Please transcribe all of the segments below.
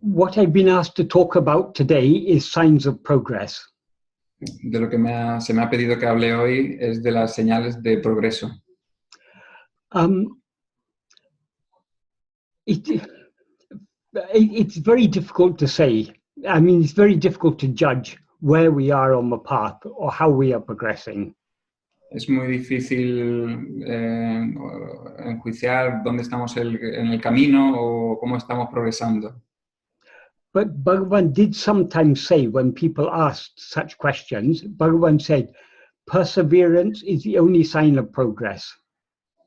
What I've been asked to talk about today is signs of progress. De lo que se me ha pedido que hable hoy es de las señales de progreso. It's very difficult to say. I mean, it's very difficult to judge where we are on the path or how we are progressing. Es muy difícil enjuiciar dónde estamos en el camino o cómo estamos progresando. But Bhagavan did sometimes say, when people asked such questions, Bhagavan said, perseverance is the only sign of progress.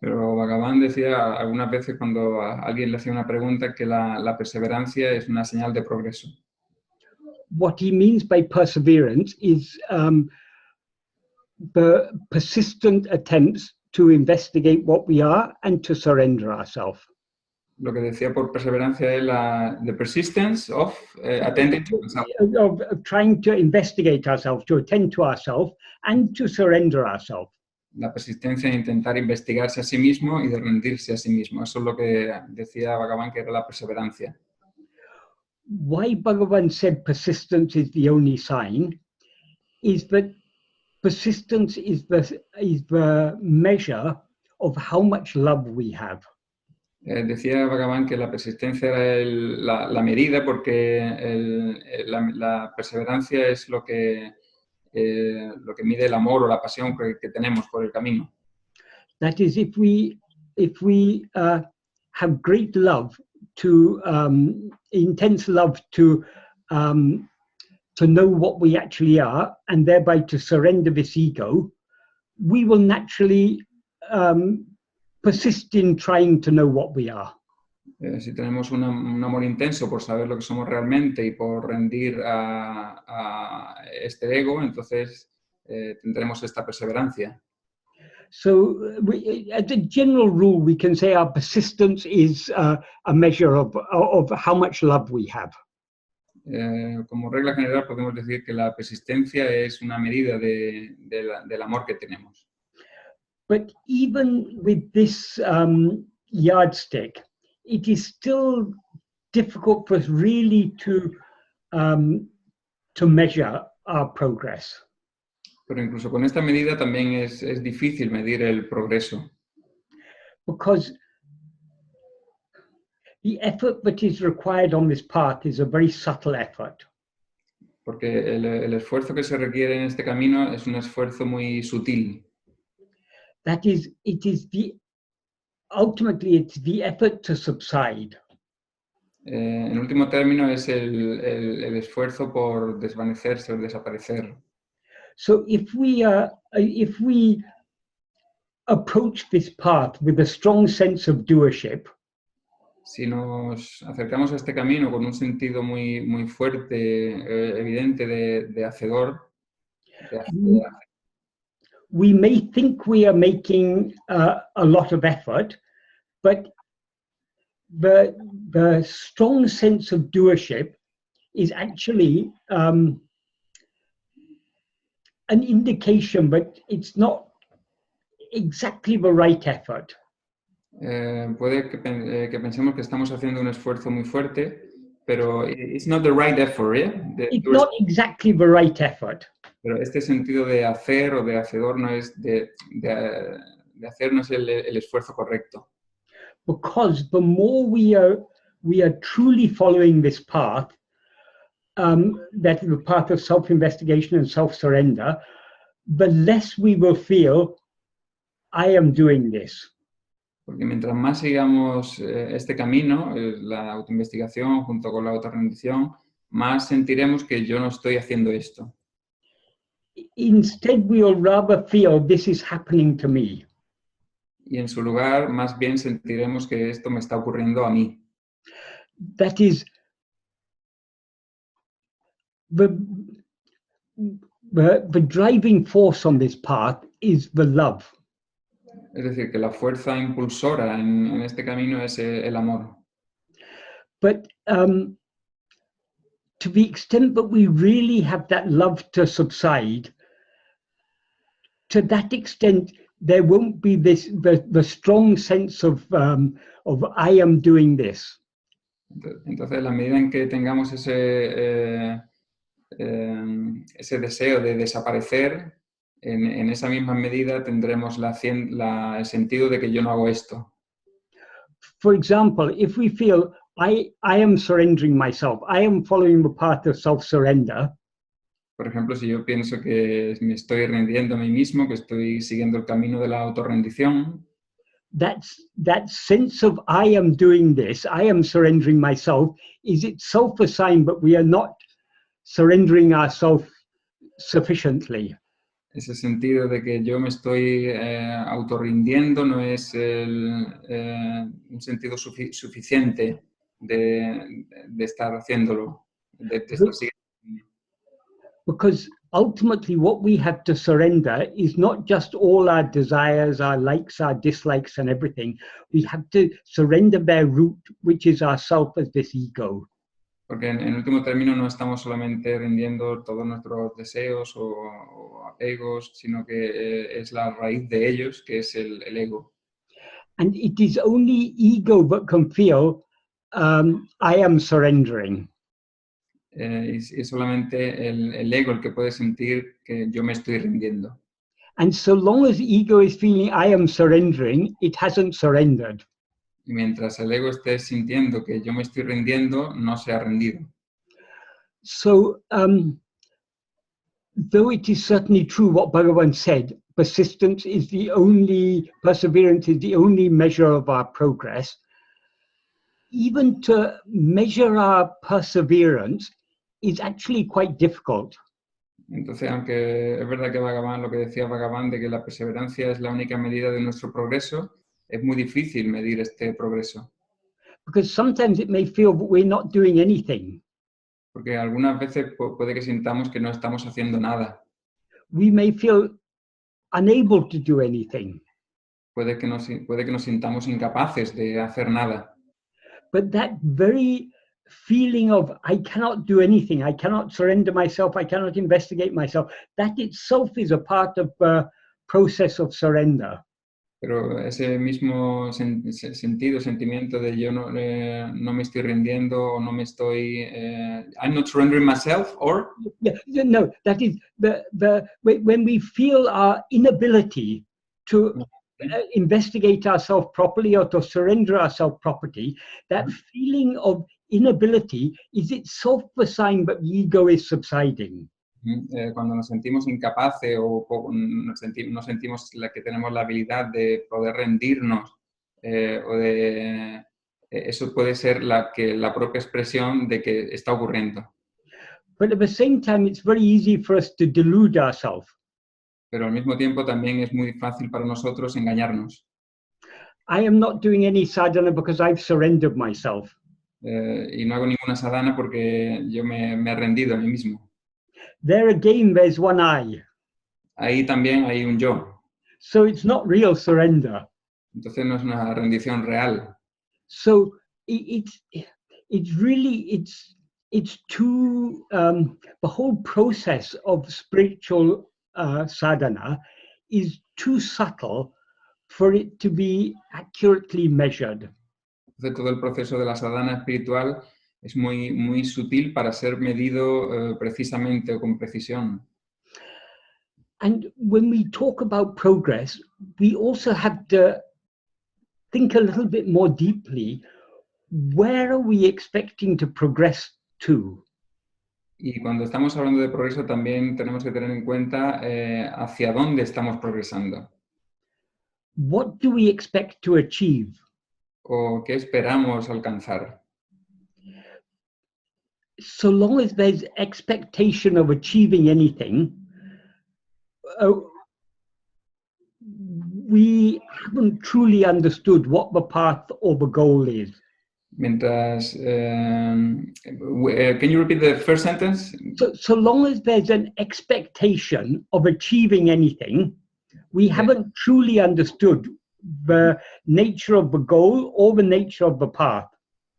Pero Bhagavan decía algunas veces cuando a alguien le hacía una pregunta que la perseverancia es una señal de progreso. What he means by perseverance is the persistent attempts to investigate what we are and to surrender ourselves. Lo que decía por perseverancia es the persistence of attending to ourselves. Of trying to investigate ourselves, to attend to ourselves, and to surrender ourselves. La persistencia en intentar investigarse a sí mismo y de rendirse a sí mismo. Eso es lo que decía Bhagavan que era la perseverancia. Why Bhagavan said persistence is the only sign is that persistence is the measure of how much love we have. Decía Bhagavan que la persistencia era la medida porque la perseverancia es lo que mide el amor o la pasión que tenemos por el camino. That is, if we have great love intense love to know what we actually are and thereby to surrender this ego, we will naturally persist in trying to know what we are. Si tenemos un amor intenso por saber lo que somos realmente y por rendir a este ego, entonces tendremos esta perseverancia. So, as a general rule, we can say our persistence is a measure of how much love we have. Como regla general, podemos decir que la persistencia es una medida del amor que tenemos. But even with this yardstick, it is still difficult for us really to measure our progress. Pero incluso con esta medida también es difícil medir el progreso. Because the effort that is required on this path is a very subtle effort. Porque el esfuerzo que se requiere en este camino es un esfuerzo muy sutil. That is, ultimately it's the effort to subside. En último término es el esfuerzo por desvanecerse o desaparecer. So if we approach this path with a strong sense of doership, si nos acercamos a este camino con un sentido muy fuerte, evidente de hacedor, we may think we are making a lot of effort, but the strong sense of doership is actually an indication, but it's not exactly the right effort. Puede que pensemos que estamos haciendo un esfuerzo muy fuerte, pero it's not the right effort, yeah? It's not exactly the right effort. Pero este sentido de hacer o de hacedor no es de hacer, no es el esfuerzo correcto. Because the more we are truly following this path, that is the path of self-investigation and self-surrender, the less we will feel, I am doing this. Porque mientras más sigamos este camino, la autoinvestigación junto con la autorrendición, más sentiremos que yo no estoy haciendo esto. Instead, we will rather feel this is happening to me. Y en su lugar, más bien sentiremos que esto me está ocurriendo a mí. That is, the driving force on this path is the love. Es decir, que la fuerza impulsora en este camino es el amor. But to the extent that we really have that love to subside, to that extent, there won't be the strong sense of I am doing this. Entonces, en la medida en que tengamos ese deseo de desaparecer, en esa misma medida tendremos el sentido de que yo no hago esto. For example, if we feel, I am surrendering myself, I am following the path of self-surrender, Por ejemplo, si yo pienso que me estoy rindiendo a mí mismo, que estoy siguiendo el camino de la autorrendición, that sense of I am doing this, I am surrendering myself, is itself a sign that we are not surrendering ourselves sufficiently. ese sentido de que yo me estoy autorrindiendo no es un sentido suficiente de estar haciéndolo, de estar siguiendo. Because ultimately what we have to surrender is not just all our desires, our likes, our dislikes and everything. We have to surrender their root, which is ourself as this ego. Porque en último término no estamos solamente rindiendo todos nuestros deseos o apegos, sino que es la raíz de ellos, que es el ego. And it is only ego that can feel, I am surrendering. Es solamente el ego el que puede sentir que yo me estoy rindiendo. And so long as ego is feeling, I am surrendering, it hasn't surrendered. Y mientras el ego esté sintiendo que yo me estoy rindiendo, no se ha rendido. So, though it is certainly true what Bhagavan said, perseverance is the only measure of our progress. Even to measure our perseverance is actually quite difficult. Entonces, aunque es verdad que Bhagavan, lo que decía Bhagavan, de que la perseverancia es la única medida de nuestro progreso, es muy difícil medir este progreso. Because sometimes it may feel that we're not doing anything. Porque algunas veces puede que sintamos que no estamos haciendo nada. We may feel unable to do anything. Puede que nos sintamos incapaces de hacer nada. But that very feeling of I cannot do anything, I cannot surrender myself, I cannot investigate myself, that itself is a part of the process of surrender. Pero ese mismo sentimiento de yo no me estoy rindiendo o no me estoy... I'm not surrendering myself, or... Yeah, no, that is when we feel our inability to investigate ourselves properly or to surrender ourselves properly, that feeling of inability is itself a sign that the ego is subsiding. Cuando nos sentimos incapaces o no sentimos que tenemos la habilidad de poder rendirnos eso puede ser la propia expresión de que está ocurriendo. But at the same time, it's very easy for us to delude ourselves. Pero al mismo tiempo también es muy fácil para nosotros engañarnos. I am not doing any sadhana because I've surrendered myself. Y no hago ninguna sadhana porque yo me he rendido a mí mismo. There again, there's one I. Ahí también hay un yo. So it's not real surrender. Entonces no es una rendición real. So it's too, the whole process of spiritual sadhana is too subtle for it to be accurately measured. Entonces todo el proceso de la sadhana espiritual es muy, muy sutil para ser medido precisamente o con precisión. And when we talk about progress, we also have to think a little bit more deeply, where are we expecting to progress to? Y cuando estamos hablando de progreso también tenemos que tener en cuenta hacia dónde estamos progresando. What do we expect to achieve? O qué esperamos alcanzar. So long as there's expectation of achieving anything, we haven't truly understood what the path or the goal is. Mientras, can you repeat the first sentence? So long as there's an expectation of achieving anything, we haven't truly understood the nature of the goal or the nature of the path.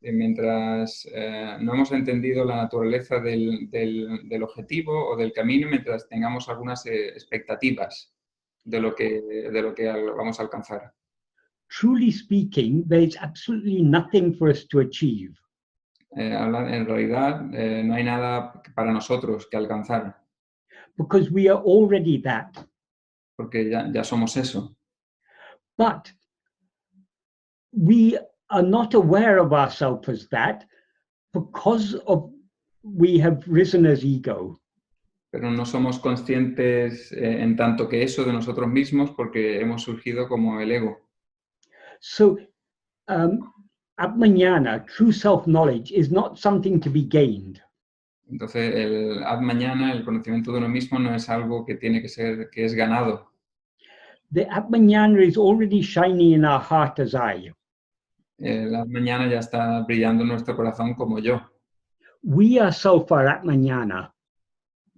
Mientras no hemos entendido la naturaleza del objetivo o del camino, mientras tengamos algunas expectativas de lo que vamos a alcanzar. Truly speaking, there's absolutely nothing for us to achieve. En realidad no hay nada para nosotros que alcanzar, because we are already that. porque ya somos eso. But we are not aware of ourselves as that because of we have risen as ego. Pero no somos conscientes en tanto que eso de nosotros mismos porque hemos surgido como el ego. So Atma-vichara, true self-knowledge, is not something to be gained. Entonces, el Atma-vichara, el conocimiento de uno mismo, no es algo que tiene que ser, que es ganado. The Atma-vichara is already shining in our heart as I. El Atma-vichara ya está brillando en nuestro corazón como yo. We ourselves are Atma-vichara.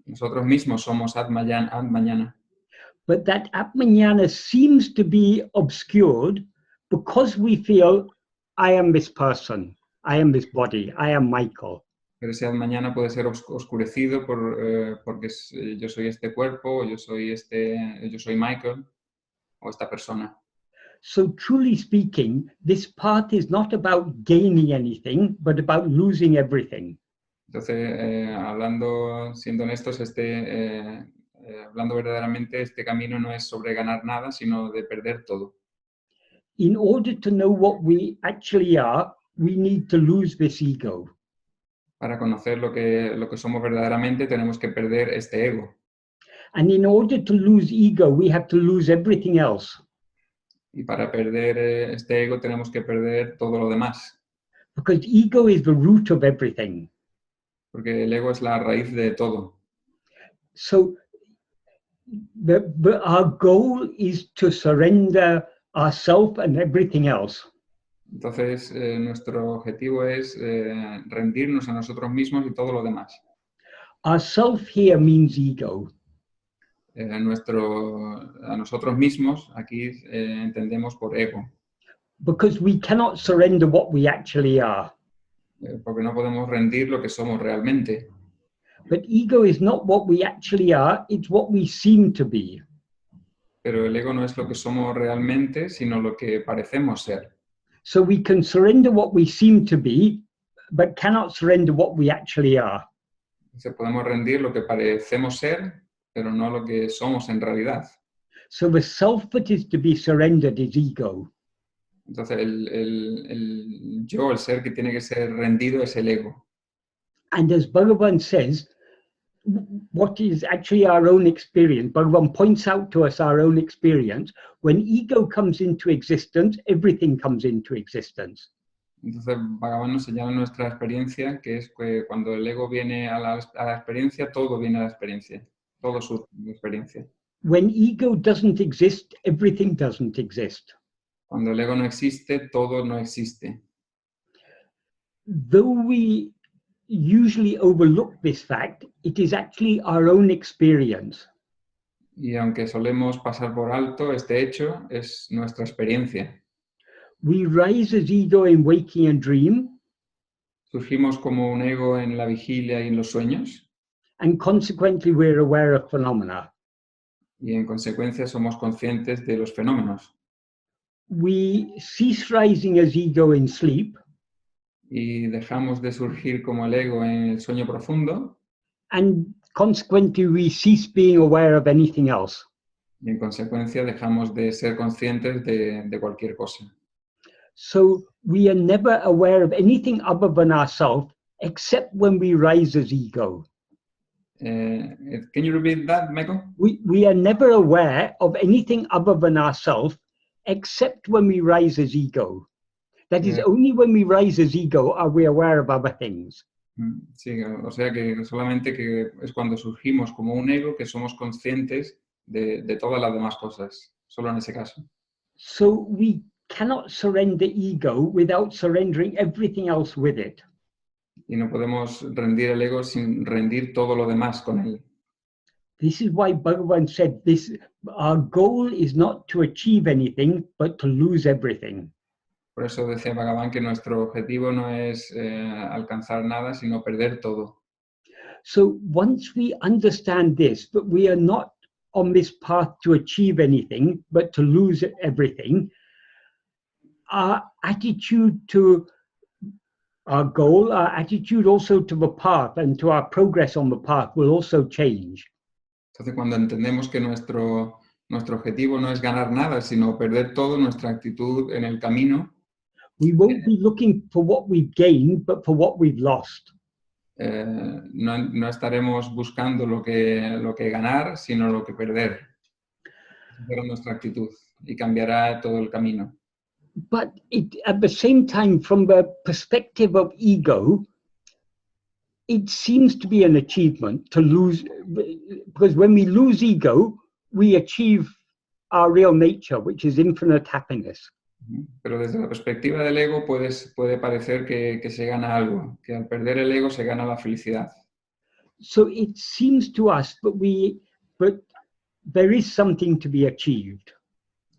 Nosotros mismos somos Atma-vichara. But that Atma-vichara seems to be obscured because we feel, I am this person, I am this body, I am Michael. Pero ese Atma-vichara puede ser oscurecido porque yo soy este cuerpo, o yo soy Michael, o esta persona. So truly speaking, this path is not about gaining anything, but about losing everything. Entonces, siendo honestos, hablando verdaderamente, este camino no es sobre ganar nada, sino de perder todo. In order to know what we actually are, we need to lose this ego. Para conocer lo que somos verdaderamente, tenemos que perder este ego. And in order to lose ego, we have to lose everything else. Y para perder este ego, tenemos que perder todo lo demás. Because ego is the root of everything. Porque el ego es la raíz de todo. So our goal is to surrender ourselves and everything else. Entonces, nuestro objetivo es rendirnos a nosotros mismos y todo lo demás. Our self here means ego. A nosotros mismos, aquí entendemos por ego. Because we cannot surrender what we actually are. Porque no podemos rendir lo que somos realmente. But ego is not what we actually are, it's what we seem to be. Pero el ego no es lo que somos realmente, sino lo que parecemos ser. So we can surrender what we seem to be, but cannot surrender what we actually are. Entonces podemos rendir lo que parecemos ser, pero no lo que somos en realidad. So the self that is to be surrendered is ego. Entonces el yo, el ser que tiene que ser rendido es el ego. And as Bhagavan says, what is actually our own experience, Bhagavan points out to us our own experience. When ego comes into existence, everything comes into existence. Entonces Bhagavan nos señala nuestra experiencia, que es que cuando el ego viene a la experiencia, todo viene a la experiencia, todo su experiencia. When ego doesn't exist, everything doesn't exist. Cuando el ego no existe, todo no existe. Though we usually overlook this fact, it is actually our own experience. Y aunque solemos pasar por alto este hecho, es nuestra experiencia. We rise as ego in waking and dream, Surgimos como un ego en la vigilia y en los sueños, and consequently we're aware of phenomena. y en consecuencia somos conscientes de los fenómenos. We cease rising as ego in sleep, Y dejamos de surgir como el ego en el sueño profundo, and consequently we cease being aware of anything else. y en consecuencia dejamos de ser conscientes de cualquier cosa. So we are never aware of anything other than ourselves except when we rise as ego. Can you repeat that, Michael? We are never aware of anything other than ourselves except when we rise as ego. That is, only when we rise as ego are we aware of other things. Sí, o sea que solamente que es cuando surgimos como un ego que somos conscientes de todas las demás cosas, solo en ese caso. So we cannot surrender ego without surrendering everything else with it. Y no podemos rendir el ego sin rendir todo lo demás con él. This is why Bhagavan said our goal is not to achieve anything, but to lose everything. Por eso decía Bhagavan que nuestro objetivo no es alcanzar nada, sino perder todo. So once we understand this, that we are not on this path to achieve anything, but to lose everything, our attitude to Our goal, our attitude also to the path and to our progress on the path will also change. Entonces, cuando entendemos que nuestro objetivo no es ganar nada, sino perder todo, nuestra actitud en el camino, We won't be looking for what we've gained, but for what we've lost. no estaremos buscando lo que ganar, sino lo que perder. Esa será nuestra actitud y cambiará todo el camino. But at the same time, from the perspective of ego, it seems to be an achievement to lose, because when we lose ego, we achieve our real nature, which is infinite happiness. Pero desde la perspectiva del ego puede parecer que se gana algo, que al perder el ego se gana la felicidad. So it seems to us but there is something to be achieved.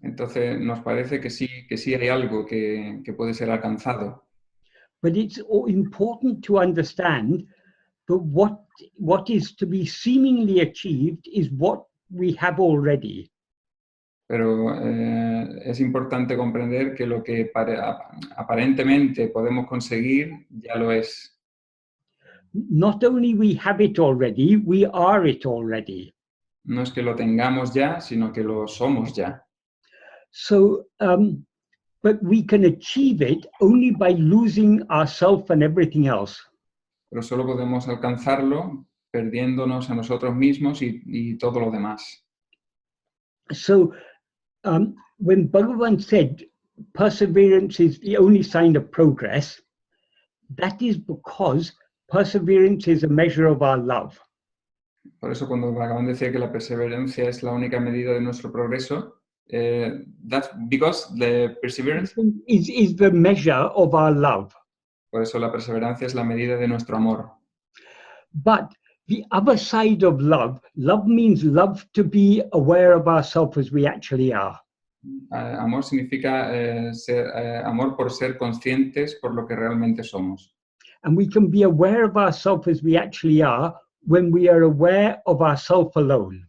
Entonces nos parece que sí hay algo que puede ser alcanzado. But it's important to understand that what is to be seemingly achieved is what we have already. Pero es importante comprender que lo que aparentemente podemos conseguir ya lo es. Not only we have it already, we are it already. No es que lo tengamos ya, sino que lo somos ya. So, but we can achieve it only by losing ourselves and everything else. Pero solo podemos alcanzarlo perdiéndonos a nosotros mismos y todo lo demás. So, when Bhagavan said perseverance is the only sign of progress, that is because perseverance is a measure of our love. Por eso cuando Bhagavan decía que la perseverancia es la única medida de nuestro progreso, that's because the perseverance is the measure of our love. Por eso la perseverancia es la medida de nuestro amor. But the other side of love means love to be aware of ourselves as we actually are. Amor significa amor por ser conscientes por lo que realmente somos. And we can be aware of ourselves as we actually are when we are aware of ourselves alone.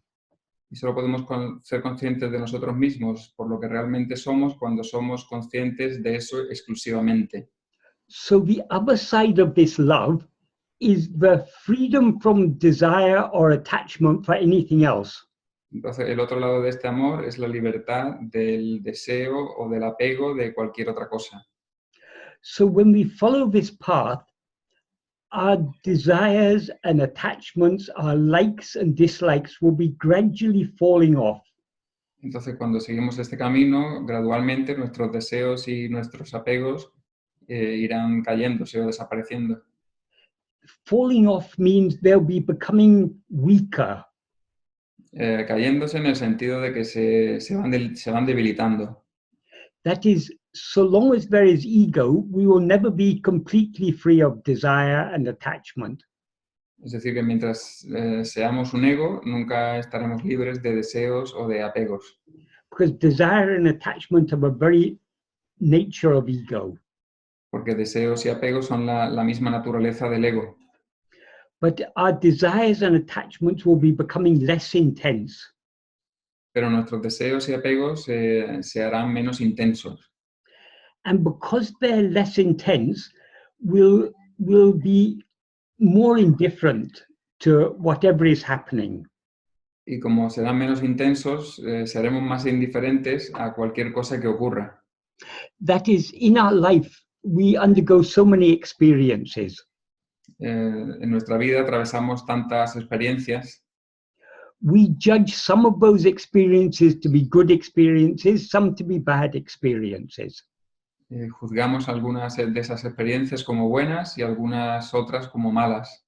Y solo podemos ser conscientes de nosotros mismos por lo que realmente somos cuando somos conscientes de eso exclusivamente. So the other side of this love is the freedom from desire or attachment for anything else. Entonces, el otro lado de este amor es la libertad del deseo o del apego de cualquier otra cosa. So when we follow this path, our desires and attachments, our likes and dislikes will be gradually falling off. Entonces, cuando seguimos este camino, gradualmente nuestros deseos y nuestros apegos irán cayéndose o desapareciendo. Falling off means they'll be becoming weaker. Cayéndose en el sentido de que se van debilitando. That is, so long as there is ego, we will never be completely free of desire and attachment. Es decir, que mientras seamos un ego, nunca estaremos libres de deseos o de apegos. Because desire and attachment are the very nature of ego. Porque deseos y apegos son la misma naturaleza del ego. But our desires and attachments will be becoming less intense. Pero nuestros deseos y apegos se harán menos intensos. And because they're less intense, we'll be more indifferent to whatever is happening. Y como serán menos intensos, seremos más indiferentes a cualquier cosa que ocurra. That is, in our life, we undergo so many experiences. En nuestra vida atravesamos tantas experiencias. We judge some of those experiences to be good experiences, some to be bad experiences. Juzgamos algunas de esas experiencias como buenas y algunas otras como malas.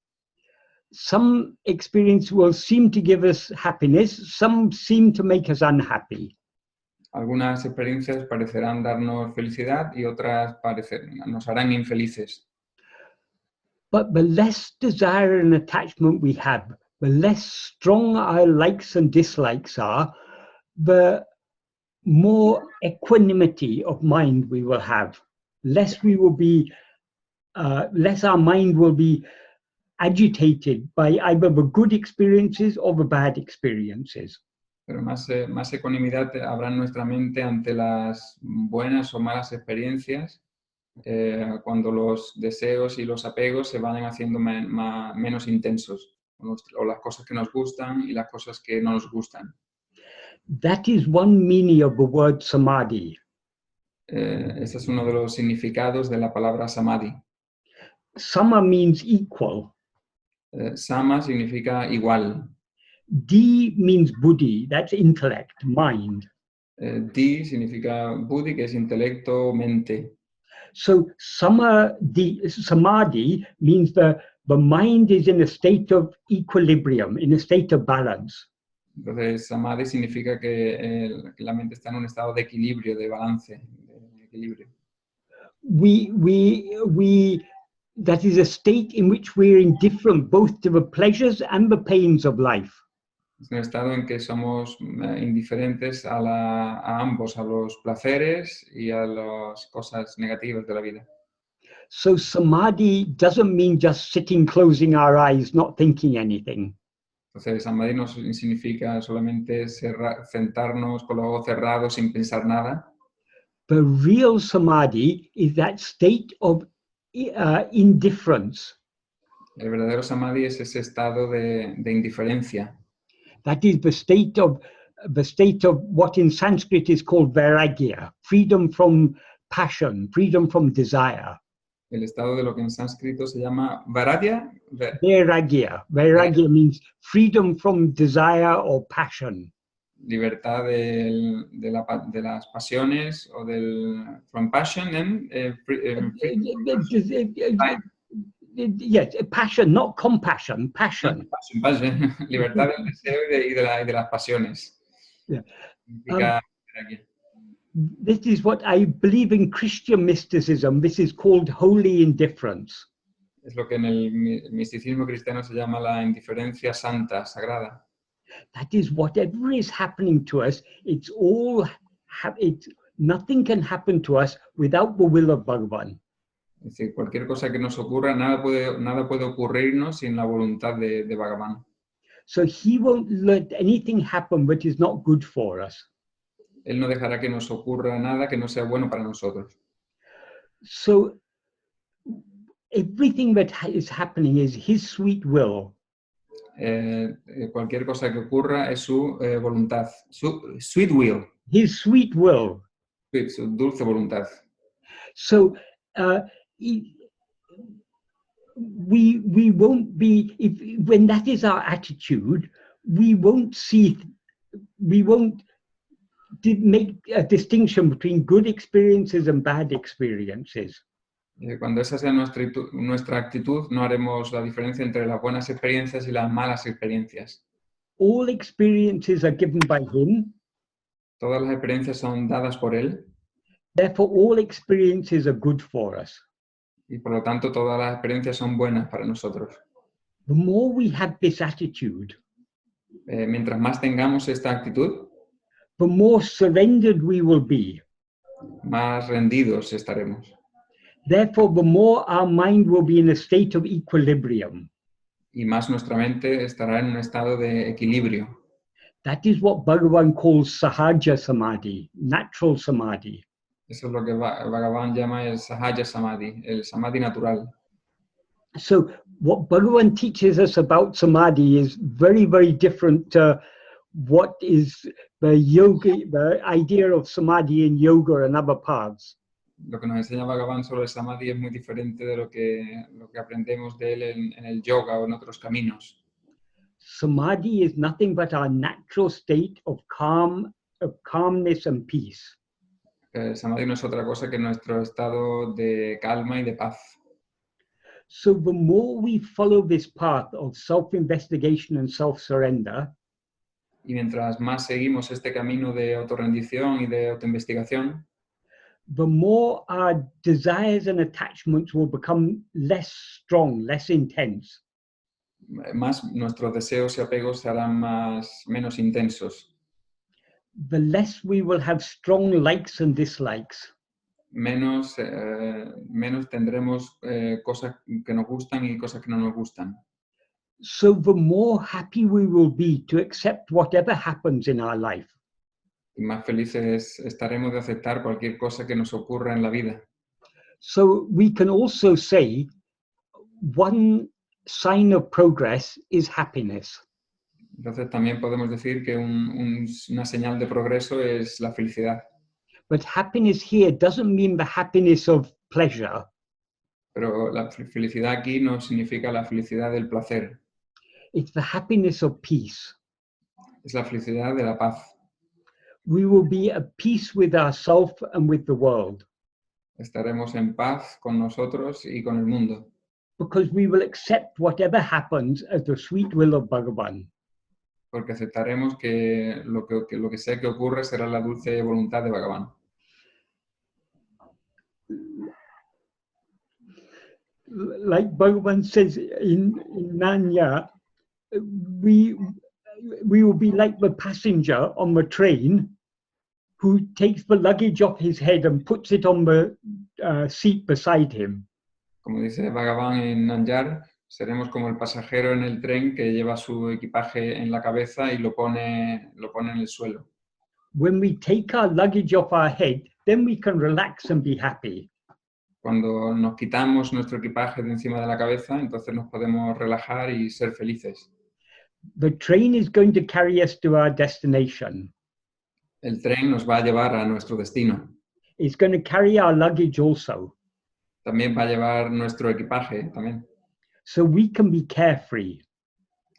Some experience will seem to give us happiness, some seem to make us unhappy. Algunas experiencias parecerán darnos felicidad y otras nos harán infelices. But the less desire and attachment we have, the less strong our likes and dislikes are, the more equanimity of mind we will have. Less our mind will be agitated by either the good experiences or the bad experiences. Pero más ecuanimidad habrá en nuestra mente ante las buenas o malas experiencias cuando los deseos y los apegos se vayan haciendo menos intensos, o las cosas que nos gustan y las cosas que no nos gustan. That is one meaning of the word samadhi. Ese es uno de los significados de la palabra samadhi. Sama means equal. Sama significa igual. Di means buddhi, that's intellect, mind. Di significa buddhi, que es intelecto, mente. So samadhi means the mind is in a state of equilibrium, in a state of balance. Entonces, samadhi significa que la mente está en un estado de equilibrio, de balance, de equilibrio. That is a state in which we're indifferent both to the pleasures and the pains of life. Es un estado en que somos indiferentes a ambos, a los placeres y a las cosas negativas de la vida. So samadhi doesn't mean just sitting, closing our eyes, not thinking anything. Entonces, samadhi no significa solamente sentarnos con los ojos cerrados sin pensar nada. The real samadhi is that state of indifference. El verdadero samadhi es ese estado de indiferencia. That is the state of what in Sanskrit is called vairagya, freedom from passion, freedom from desire. El estado de lo que en sánscrito se llama vairagya. Vairagya. Vairagya means freedom from desire or passion. Libertad de las pasiones o del from passion and yes, passion, not compassion, passion. Passion. Libertad del deseo y de las pasiones. Yeah. Significa This is what I believe in Christian mysticism. This is called holy indifference. Es lo que en el misticismo cristiano se llama la indiferencia santa, sagrada. That is whatever is happening to us, nothing can happen to us without the will of Bhagavan. Es decir, cualquier cosa que nos ocurra, nada puede ocurrirnos sin la voluntad de Bhagavan. So he won't let anything happen that is not good for us. Él no dejará que nos ocurra nada que no sea bueno para nosotros. So everything that is happening is his sweet will. Cualquier cosa que ocurra es su voluntad, su sweet will. His sweet will. Sweet, su dulce voluntad. So we won't be, when that is our attitude, we won't make a distinction between good experiences and bad experiences. Cuando esa sea nuestra actitud, no haremos la diferencia entre las buenas experiencias y las malas experiencias. All experiences are given by him. Todas las experiencias son dadas por él. Therefore, all experiences are good for us. Y por lo tanto, todas las experiencias son buenas para nosotros. The more we have this attitude, mientras más tengamos esta actitud, the more surrendered we will be. Más rendidos estaremos. Therefore, the more our mind will be in a state of equilibrium. Y más nuestra mente estará en un estado de equilibrio. That is what Bhagavan calls sahaja samadhi, natural samadhi. Eso es lo que Bhagavan llama el sahaja samadhi, el samadhi natural. So what Bhagavan teaches us about samadhi is very, very different to what is the idea of samadhi in yoga and other paths. Lo que nos enseña Bhagavan sobre el samadhi es muy diferente de lo que aprendemos de él en el yoga o en otros caminos. Samadhi is nothing but our natural state of calmness and peace. Samadhi no es otra cosa que nuestro estado de calma y de paz. So the more we follow this path of self-investigation and self-surrender, y mientras más seguimos este camino de autorrendición y de autoinvestigación, the more our desires and attachments will become less strong, less intense. Más nuestros deseos y apegos serán menos intensos. The less we will have strong likes and dislikes. Menos tendremos cosas que nos gustan y cosas que no nos gustan. So the more happy we will be to accept whatever happens in our life. Y más felices estaremos de aceptar cualquier cosa que nos ocurra en la vida. So we can also say one sign of progress is happiness. Entonces también podemos decir que una señal de progreso es la felicidad. But happiness here doesn't mean the happiness of pleasure. Pero la felicidad aquí no significa la felicidad del placer, It's the happiness of peace. es la felicidad de la paz. We will be at peace with ourselves and with the world Estaremos en paz con nosotros y con el mundo, because we will accept whatever happens as the sweet will of Bhagavan. porque aceptaremos que lo que sea que ocurre será la dulce voluntad de Bhagavan. Like Bhagavan says in Nanya, we will be like the passenger on the train who takes the luggage off his head and puts it on the seat beside him. Como dice Bhagavan en Nanjar, seremos como el pasajero en el tren que lleva su equipaje en la cabeza y lo pone en el suelo. When we take our luggage off our head, then we can relax and be happy. Cuando nos quitamos nuestro equipaje de encima de la cabeza, entonces nos podemos relajar y ser felices. The train is going to carry us to our destination. El tren nos va a llevar a nuestro destino. It's going to carry our luggage also. También va a llevar nuestro equipaje también. So we can be carefree.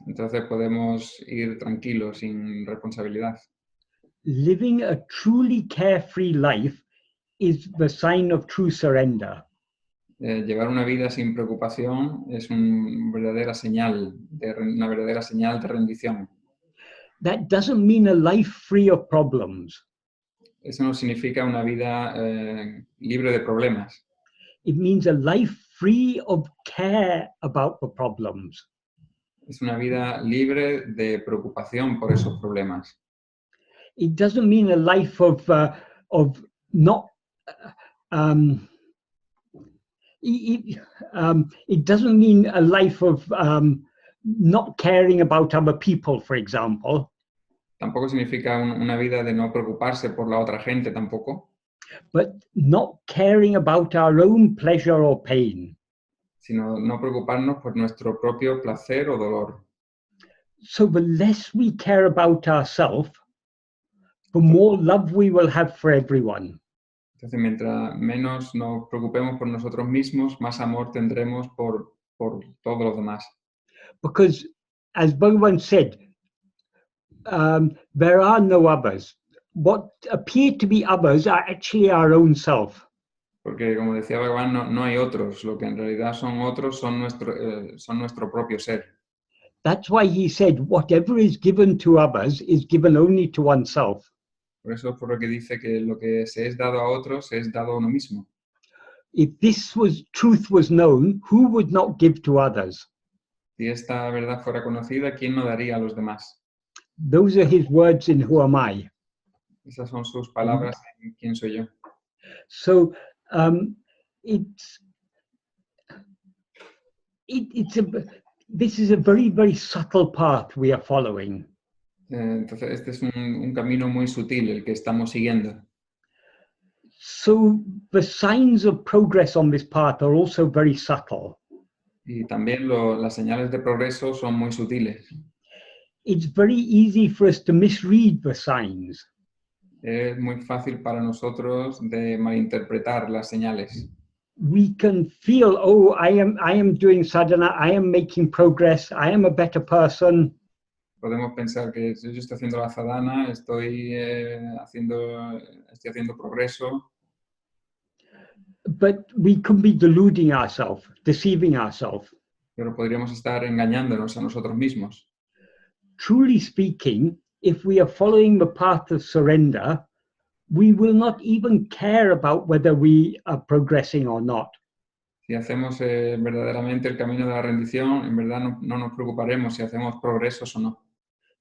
Entonces podemos ir tranquilos, sin responsabilidad. Living a truly carefree life is the sign of true surrender. Llevar una vida sin preocupación es una verdadera señal de rendición. That doesn't mean a life free of problems. Eso no significa una vida libre de problemas. It means a life free of care about the problems. Es una vida libre de preocupación por esos problemas. It doesn't mean a life of not. It doesn't mean a life of not caring about other people, for example. Tampoco significa una vida de no preocuparse por la otra gente tampoco, But not caring about our own pleasure or pain. sino no preocuparnos por nuestro propio placer o dolor. So the less we care about ourselves, the more love we will have for everyone. Entonces, mientras menos nos preocupemos por nosotros mismos, más amor tendremos por todos los demás. Because, as Bhagavan said, there are no others. What appear to be others are actually our own self. Porque, como decía Bhagavan, no hay otros. Lo que en realidad son otros son nuestro propio ser. That's why he said, whatever is given to others is given only to oneself. Por eso es por lo que dice que lo que se es dado a otros se es dado a uno mismo. If this truth was known, who would not give to others? Si esta verdad fuera conocida, ¿quién no daría a los demás? Those are his words in Who Am I? Esas son sus palabras en ¿Quién soy yo? So this is a very, very subtle path we are following. Entonces, este es un camino muy sutil el que estamos siguiendo. So the signs of progress on this path are also very subtle. Y también las señales de progreso son muy sutiles. It's very easy for us to misread the signs. Es muy fácil para nosotros de malinterpretar las señales. We can feel, oh, I am doing sadhana, I am making progress, I am a better person. Podemos pensar que yo estoy haciendo la sadhana, estoy haciendo progreso. But we could be deluding ourselves, deceiving ourselves. Pero podríamos estar engañándonos a nosotros mismos. Truly speaking, if we are following the path of surrender, we will not even care about whether we are progressing or not. Si hacemos verdaderamente el camino de la rendición, en verdad no nos preocuparemos si hacemos progresos o no.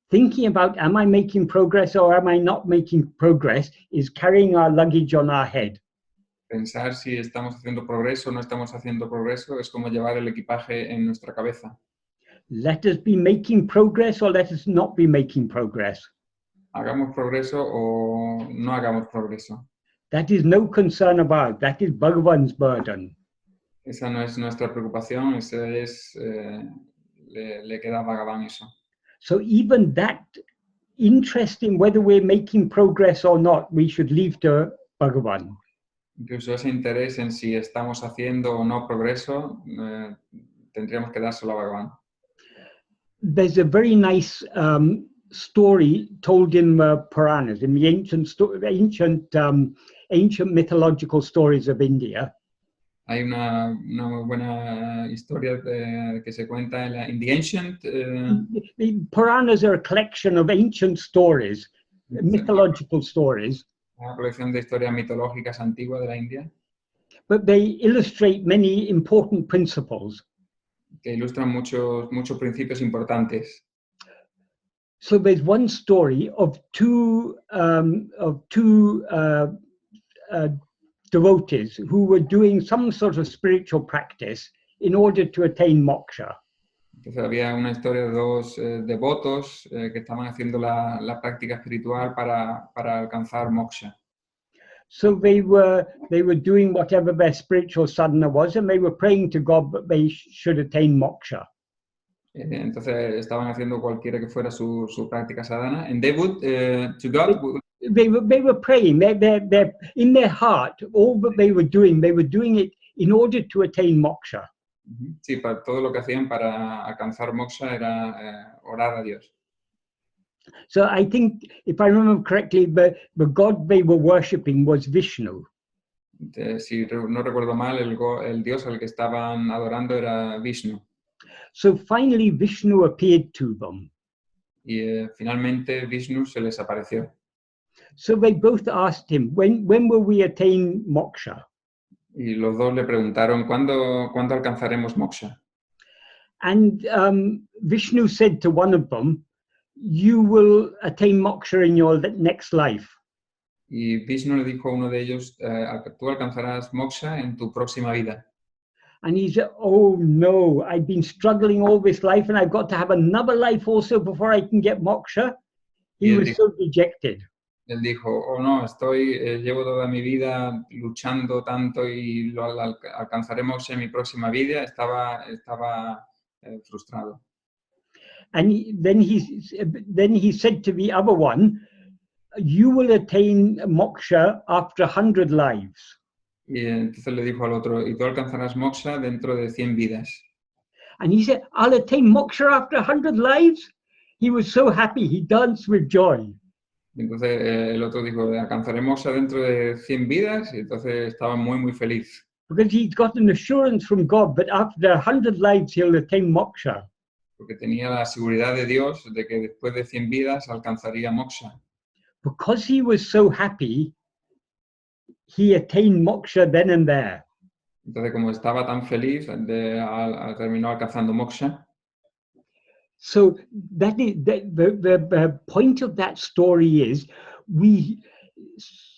Thinking about, am I making progress or am I not making progress, is carrying our luggage on our head. Pensar si estamos haciendo progreso o no estamos haciendo progreso es como llevar el equipaje en nuestra cabeza. Let us be making progress or let us not be making progress. Hagamos progreso o no hagamos progreso. That is no concern of ours. That is Bhagavan's burden. Esa no es nuestra preocupación, ese es, le queda a Bhagavan eso. So even that interest in whether we're making progress or not, we should leave to Bhagavan. Incluso ese interés en si estamos haciendo o no progreso, tendríamos que dárselo a Bhagavan. There's a very nice story told in the Puranas, in the ancient mythological stories of India. Hay una muy buena historia que se cuenta in the ancient... The Puranas are a collection of ancient stories, mythological stories. Una colección de historias mitológicas antiguas de la India. But they illustrate many important principles. Que ilustran muchos principios importantes. So there's one story of two devotees who were doing some sort of spiritual practice in order to attain moksha. Entonces había una historia de dos devotos que estaban haciendo la práctica espiritual para alcanzar moksha. So they were doing whatever their spiritual sadhana was, and they were praying to God that they should attain moksha. Entonces estaban haciendo cualquiera que fuera su práctica sadhana, and they would to God. They were praying. They're in their heart. All that they were doing it in order to attain moksha. Sí, para todo lo que hacían para alcanzar moksha era orar a Dios. So I think, if I remember correctly, the god they were worshipping was Vishnu. Si no recuerdo mal, el dios al que estaban adorando era Vishnu. So finally, Vishnu appeared to them. Y finalmente Vishnu se les apareció. So they both asked him, when will we attain moksha? Y los dos le preguntaron, ¿cuándo alcanzaremos moksha? And Vishnu said to one of them, you will attain moksha in your next life. Y Vishnu le dijo a uno de ellos, tú alcanzarás moksha en tu próxima vida. And he said, oh no, I've been struggling all this life and I've got to have another life also before I can get moksha. He was so dejected. Él dijo, oh no, llevo toda mi vida luchando tanto y alcanzaré moksha en mi próxima vida. Estaba frustrado. And then he said to the other one, you will attain moksha after 100 lives. Y entonces le dijo al otro, y tú alcanzarás moksha dentro de 100 vidas. And he said, I'll attain moksha after 100 lives. He was so happy, he danced with joy. Entonces el otro dijo, alcanzaré moksha dentro de 100 vidas, y entonces estaba muy feliz. Because he's got an assurance from God that after 100 lives he'll attain moksha. Porque tenía la seguridad de Dios de que después de 100 vidas alcanzaría moksha. Because he was so happy, he attained moksha then and there. Entonces, como estaba tan feliz, terminó alcanzando moksha. So the point of that story is,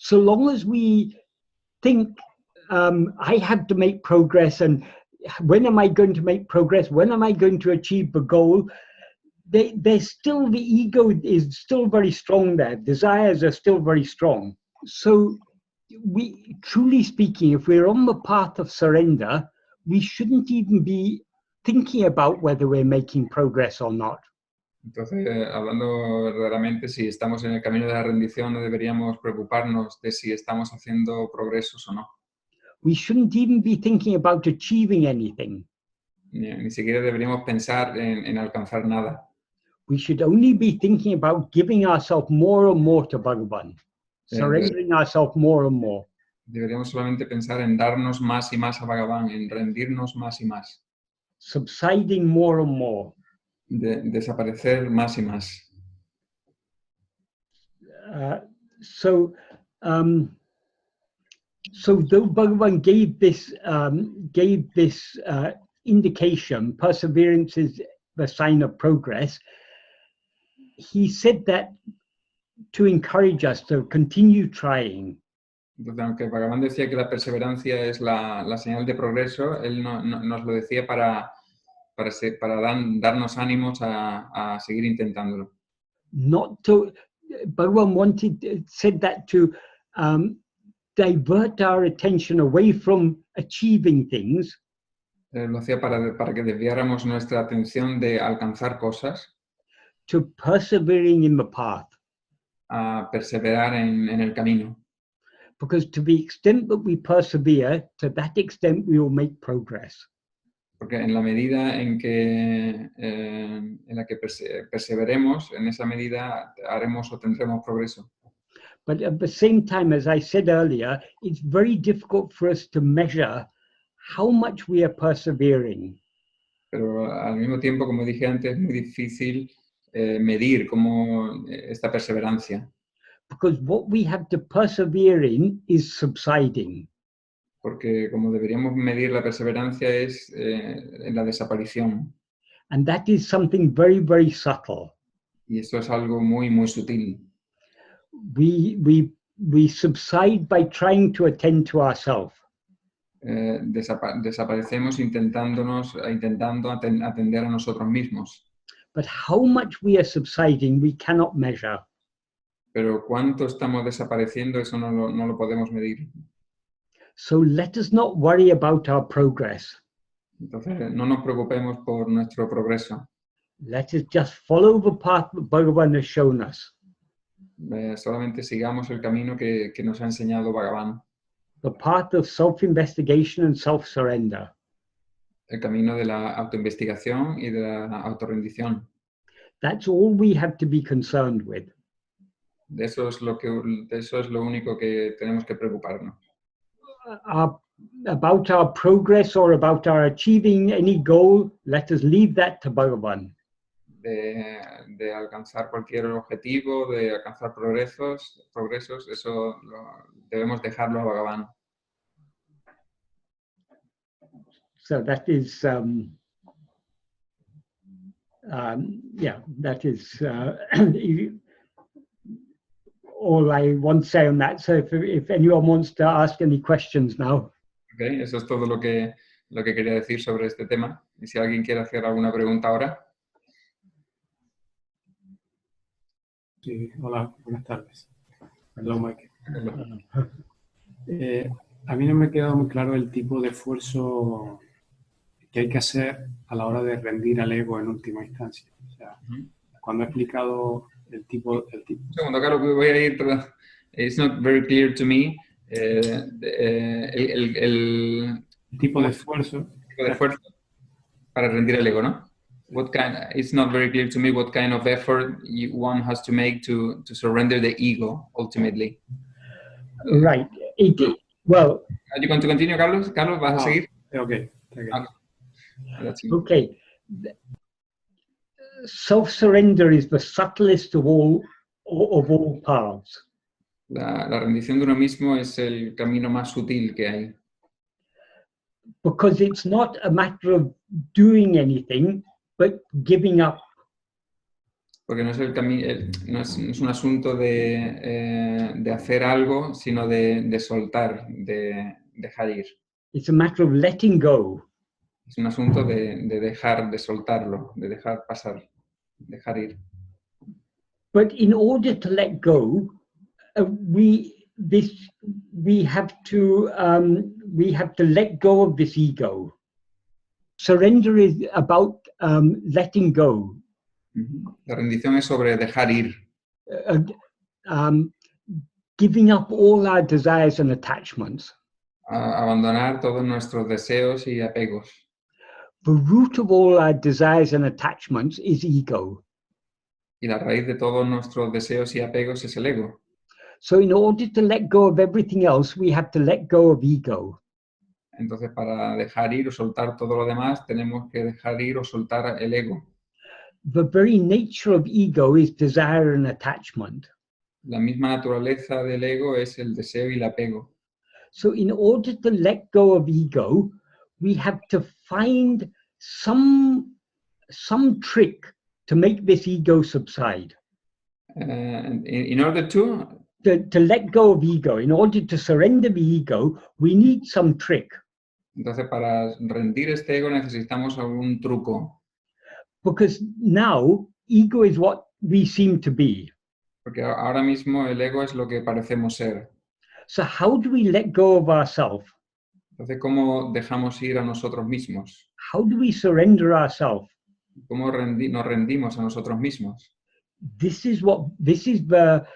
so long as we think, I have to make progress, and when am I going to make progress? When am I going to achieve the goal? There's still, the ego is still very strong there. Desires are still very strong. So we, truly speaking, if we're on the path of surrender, we shouldn't even be thinking about whether we're making progress or not. Entonces, hablando verdaderamente, si estamos en el camino de la rendición, no deberíamos preocuparnos de si estamos haciendo progresos o no. We shouldn't even be thinking about achieving anything. Ni siquiera deberíamos pensar en alcanzar nada. We should only be thinking about giving ourselves more and more to Bhagavan, surrendering ourselves more and more. Deberíamos solamente pensar en darnos más y más a Bhagavan, en rendirnos más y más. Subsiding more and more. Desaparecer más y más. So though Bhagavan gave this indication, perseverance is the sign of progress, he said that to encourage us to continue trying. Entonces, aunque Bhagavan decía que la perseverancia es la señal de progreso, él nos lo decía para darnos ánimos a seguir intentándolo. Bhagavan said that to divert our attention away from achieving things Lo hacía para que desviáramos nuestra atención de alcanzar cosas to persevering in the path. a perseverar en el camino. Because to the extent that we persevere, to that extent we will make progress. Porque en la medida en la que perseveremos, en esa medida haremos o tendremos progreso. But at the same time, as I said earlier, it's very difficult for us to measure how much we are persevering. Pero al mismo tiempo, como dije antes, es muy difícil medir esta perseverancia. Because what we have to persevere in is subsiding. Porque como deberíamos medir la perseverancia es en la desaparición. And that is something very, very subtle. Y eso es algo muy, muy sutil. We subside by trying to attend to ourselves. Desaparecemos intentando atender a nosotros mismos. But how much we are subsiding, we cannot measure. Pero cuánto estamos desapareciendo, eso no lo podemos medir. So let us not worry about our progress. Entonces, no nos preocupemos por nuestro progreso. Let us just follow the path that Bhagavan has shown us. Solamente sigamos el camino que nos ha enseñado Bhagavan. The path of self-investigation and self-surrender. El camino de la autoinvestigación y de la autorrendición. That's all we have to be concerned with. De eso es lo único que tenemos que preocuparnos. About our progress or about our achieving any goal, let us leave that to Bhagavan. De alcanzar cualquier objetivo, de alcanzar progresos, eso debemos dejarlo a Bhagavan. So that is, that is all I want to say on that. So if anyone wants to ask any questions now. Okay, eso es todo lo que quería decir sobre este tema. Y si alguien quiere hacer alguna pregunta ahora. Sí, hola, buenas tardes. Hello, Mike. A mí no me ha quedado muy claro el tipo de esfuerzo que hay que hacer a la hora de rendir al ego en última instancia. O sea, cuando he explicado el tipo... Un segundo, Carlos, voy a ir, perdón. It's not very clear to me. El tipo de esfuerzo para rendir el ego, ¿no? It's not very clear to me what kind of effort one has to make to surrender the ego, ultimately. Right. Well... You want to continue, Carlos? Carlos, ¿vas a seguir? Okay. Okay. Self-surrender is the subtlest of all paths. La rendición de uno mismo es el camino más sutil que hay. Because it's not a matter of doing anything, but giving up. Porque no es no es un asunto de hacer algo, sino de soltar, de dejar ir. It's a matter of letting go. Es un asunto de dejar, de soltarlo, de dejar pasar, dejar ir. But in order to let go, we have to let go of this ego. Surrender is about letting go. La rendición es sobre dejar ir. Giving up all our desires and attachments. Abandonar todos nuestros deseos y apegos. The root of all our desires and attachments is ego. Y la raíz de todos nuestros deseos y apegos es el ego. So in order to let go of everything else, we have to let go of ego. Entonces, para dejar ir o soltar todo lo demás, tenemos que dejar ir o soltar el ego. The very nature of ego is desire and attachment. La misma naturaleza del ego es el deseo y el apego. So in order to let go of ego, we have to find some trick to make this ego subside. In order to let go of ego, in order to surrender the ego, we need some trick. Entonces, para rendir este ego necesitamos algún truco. Because now, ego is what we seem to be. Porque ahora mismo el ego es lo que parecemos ser. So how do we let go of ourselves? Entonces, ¿cómo dejamos ir a nosotros mismos? How do we surrender ourselves? ¿Cómo nos rendimos a nosotros mismos? This is the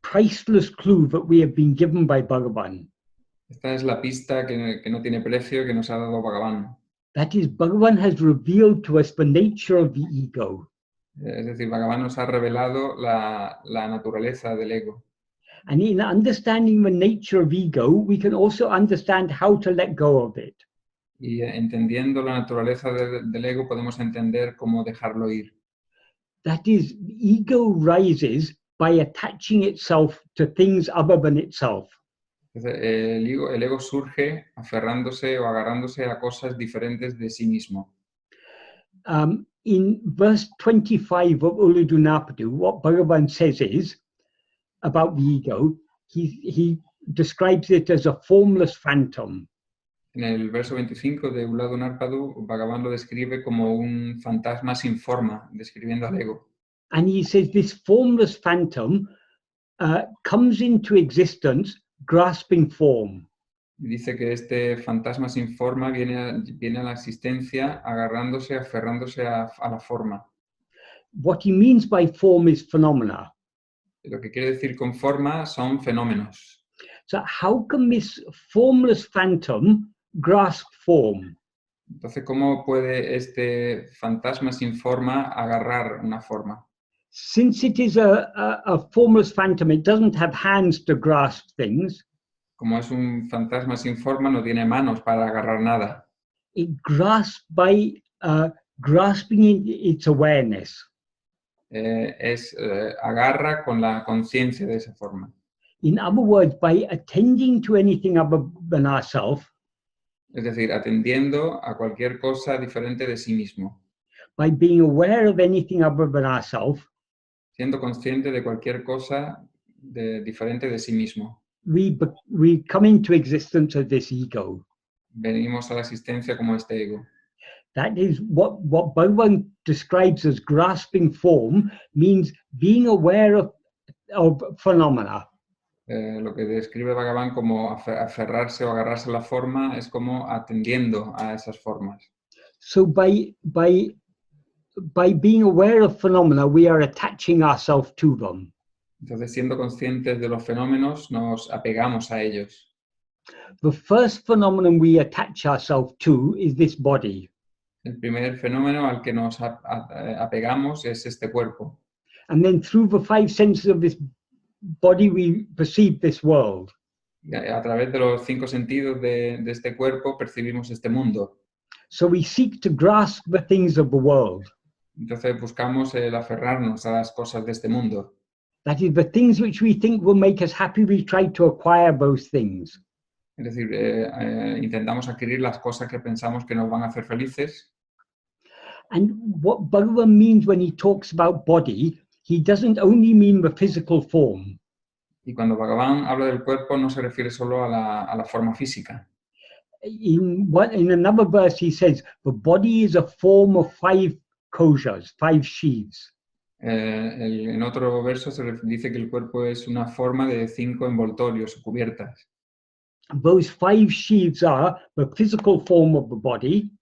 priceless clue that we have been given by Bhagavan. Esta es la pista que no tiene precio que nos ha dado Bhagavan. That is, Bhagavan has revealed to us the nature of the ego. Es decir, Bhagavan nos ha revelado la naturaleza del ego. And in understanding the nature of ego, we can also understand how to let go of it. Y entendiendo la naturaleza del ego, podemos entender cómo dejarlo ir. That is, ego rises by attaching itself to things other than itself. Entonces, el ego surge aferrándose o agarrándose a cosas diferentes de sí mismo. In verse 25 of Uludunapadu, what Bhagavan says is, about the ego, he describes it as a formless phantom. En el verso 25 de Uludunapadu, Bhagavan lo describe como un fantasma sin forma, describiendo al ego. And he says this formless phantom comes into existence grasping form. Dice que este fantasma sin forma viene a la existencia agarrándose, aferrándose a la forma. What he means by form is phenomena. Lo que quiere decir con forma son fenómenos. So how can this formless phantom grasp form? Entonces, ¿cómo puede este fantasma sin forma agarrar una forma? Since it is a formless phantom, it doesn't have hands to grasp things. Como es un fantasma sin forma, no tiene manos para agarrar nada. It grasps by grasping its awareness. Agarra con la conciencia de esa forma. In other words, by attending to anything other than ourselves, Es decir, atendiendo a cualquier cosa diferente de sí mismo. by being aware of anything other than ourselves, Siendo consciente de cualquier cosa diferente de sí mismo. we come into existence as this ego. Venimos a la existencia como este ego. That is what Bhagavan describes as grasping form, means being aware of phenomena. Lo que describe Bhagavan como aferrarse o agarrarse a la forma es como atendiendo a esas formas. So by being aware of phenomena, we are attaching ourselves to them. Entonces, siendo conscientes de los fenómenos, nos apegamos a ellos. The first phenomenon we attach ourselves to is this body. El primer fenómeno al que nos apegamos es este cuerpo. And then through the five senses of this body, we perceive this world. Y a través de los 5 sentidos de este cuerpo percibimos este mundo. So we seek to grasp the things of the world. Entonces buscamos el aferrarnos a las cosas de este mundo. That is, the things which we think will make us happy, we try to acquire those things. Es decir, intentamos adquirir las cosas que pensamos que nos van a hacer felices. And what Bhagavan means when he talks about body, he doesn't only mean the physical form. Y cuando Bhagavan habla del cuerpo no se refiere solo a la forma física. In another verse, he says, the body is a form of 5 koshas, 5 sheaths. En otro verso se dice que el cuerpo es una forma de 5 envoltorios o cubiertas. Those 5 sheaths are the physical form of the body,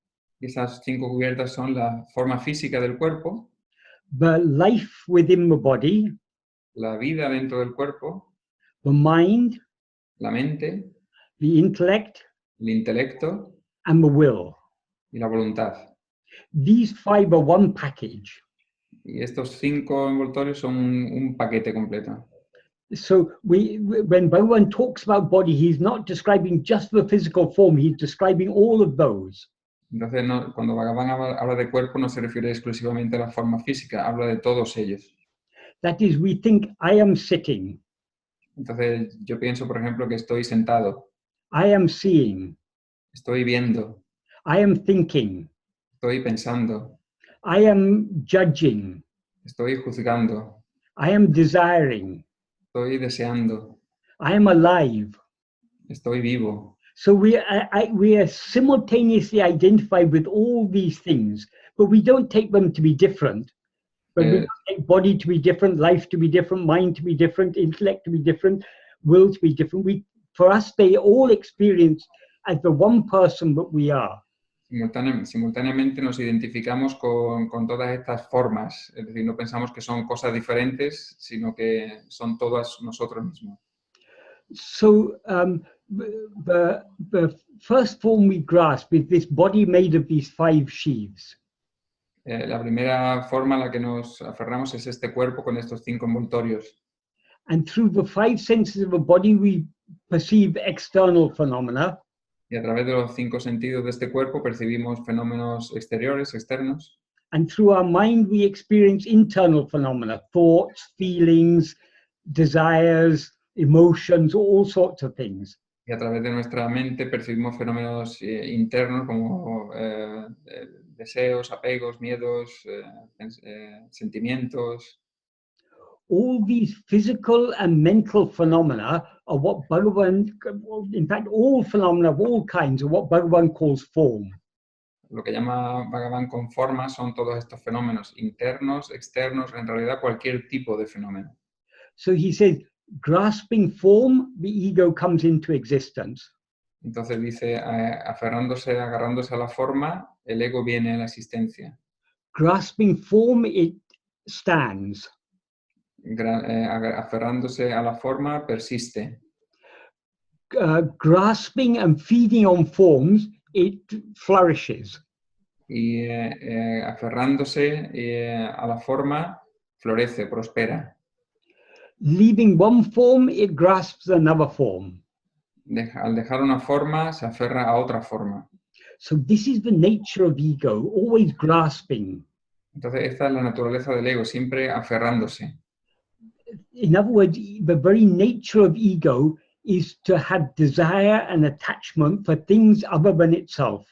Y esas 5 cubiertas son la forma física del cuerpo, the life within the body, la vida dentro del cuerpo, the mind, la mente, the intellect, el intelecto and the will. y la voluntad. These 5 are one package. Y estos 5 envoltorios son un paquete completo. So when Bhagavan talks about body, he's not describing just the physical form, he's describing all of those. Entonces, cuando Bhagavan habla de cuerpo no se refiere exclusivamente a la forma física, habla de todos ellos. That is, we think, I am sitting, Entonces, yo pienso, por ejemplo, que estoy sentado, I am seeing, estoy viendo, I am thinking, estoy pensando, I am judging, estoy juzgando, I am desiring, estoy deseando, I am alive. estoy vivo. So we are simultaneously identified with all these things, but we don't take them to be different. But we don't take body to be different, life to be different, mind to be different, intellect to be different. will to be different. For us, they all experience as the one person that we are. Simultáneamente nos identificamos con todas estas formas, es decir, no pensamos que son cosas diferentes, sino que son todas nosotros mismos. So the first form we grasp is this body made of these 5 sheaths. La primera forma a la que nos aferramos es este cuerpo con estos 5 envoltorios. And through the 5 senses of a body, we perceive external phenomena. Y a través de los 5 sentidos de este cuerpo percibimos fenómenos exteriores, externos. And through our mind, we experience internal phenomena, thoughts, feelings, desires, emotions, all sorts of things. Y a través de nuestra mente percibimos fenómenos internos como deseos, apegos, miedos, sentimientos. All these physical and mental phenomena are what Bhagavan, in fact, all phenomena of all kinds are what Bhagavan calls form. Lo que llama Bhagavan con forma son todos estos fenómenos internos, externos, en realidad cualquier tipo de fenómeno. So he says, grasping form, the ego comes into existence. Entonces dice, aferrándose, agarrándose a la forma, el ego viene a la existencia. Grasping form, it stands. Aferrándose a la forma, persiste. Grasping and feeding on forms, it flourishes. Y aferrándose a la forma, florece, prospera. Leaving one form, it grasps another form. Al dejar una forma, se aferra a otra forma. So this is the nature of ego, always grasping. Entonces, esta es la naturaleza del ego, siempre aferrándose. In other words, the very nature of ego is to have desire and attachment for things other than itself.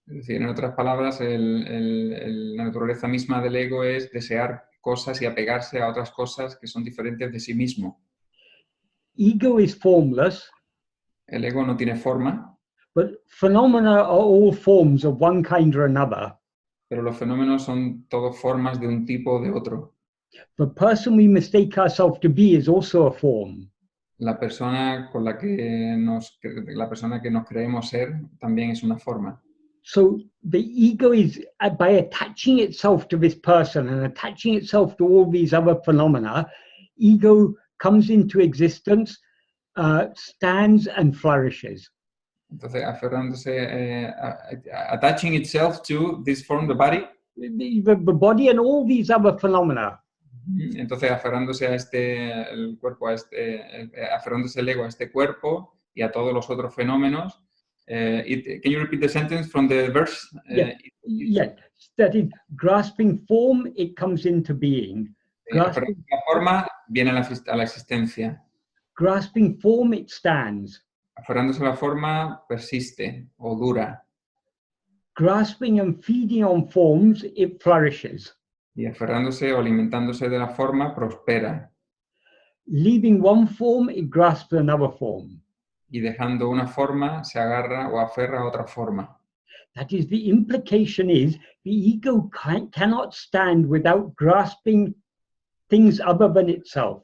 Es decir, en otras palabras, la naturaleza misma del ego es desear cosas y apegarse a otras cosas que son diferentes de sí mismo. Ego is formless. El ego no tiene forma, But phenomena are all forms of one kind or another. pero los fenómenos son todas formas de un tipo o de otro. The person we mistake ourselves to be is also a form. La persona la persona que nos creemos ser también es una forma. So the ego is, by attaching itself to this person and attaching itself to all these other phenomena, ego comes into existence, stands and flourishes. Entonces, aferrándose, attaching itself to this form, the body. The body and all these other phenomena. Entonces, aferrándose a el cuerpo, aferrándose el ego a este cuerpo y a todos los otros fenómenos. Can you repeat the sentence from the verse? Yeah. That is, grasping form, it comes into being. Grasping la forma, viene a la existencia. Grasping form, it stands. Aferrándose a la forma, persiste o dura. Grasping and feeding on forms, it flourishes. Y aferrándose o alimentándose de la forma, prospera. Leaving one form, it grasps another form. Y dejando una forma, se agarra o aferra a otra forma. That is, the implication is the ego cannot stand without grasping things other than itself.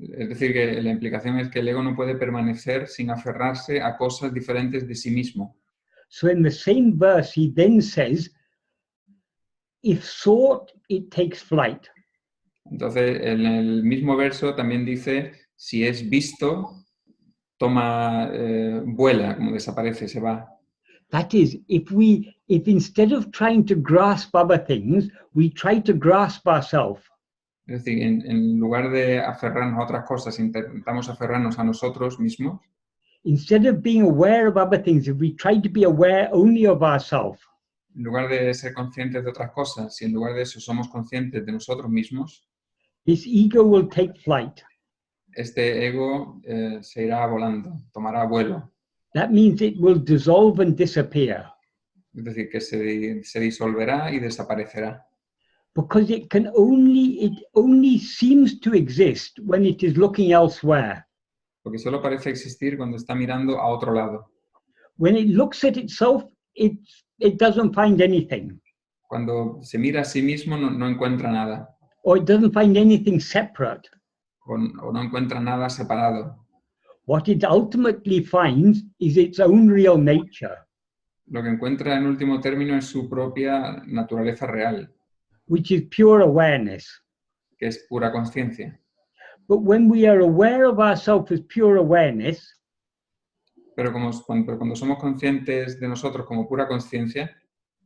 Es decir, que la implicación es que el ego no puede permanecer sin aferrarse a cosas diferentes de sí mismo. So in the same verse, he then says, if sought, it takes flight. Entonces, en el mismo verso también dice, si es visto, vuela, como desaparece, se va. That is, if instead of trying to grasp other things, we try to grasp ourselves. Es decir, en lugar de aferrarnos a otras cosas, intentamos aferrarnos a nosotros mismos. Instead of being aware of other things, if we try to be aware only of ourselves, En lugar de ser conscientes de otras cosas, si en lugar de eso somos conscientes de nosotros mismos, this ego will take flight. este ego se irá volando, tomará vuelo. That means it will dissolve and disappear. Es decir, que se disolverá y desaparecerá. Because it only seems to exist when it is looking elsewhere. Porque solo parece existir cuando está mirando a otro lado. When it looks at itself, it doesn't find anything. Cuando se mira a sí mismo no encuentra nada. Or it doesn't find anything separate. O no encuentra nada separado. what it ultimately finds is its own real nature, Lo que encuentra en último término es su propia naturaleza real, which is pure awareness. que es pura conciencia. But when we are aware of ourselves as pure awareness, Pero cuando somos conscientes de nosotros como pura conciencia,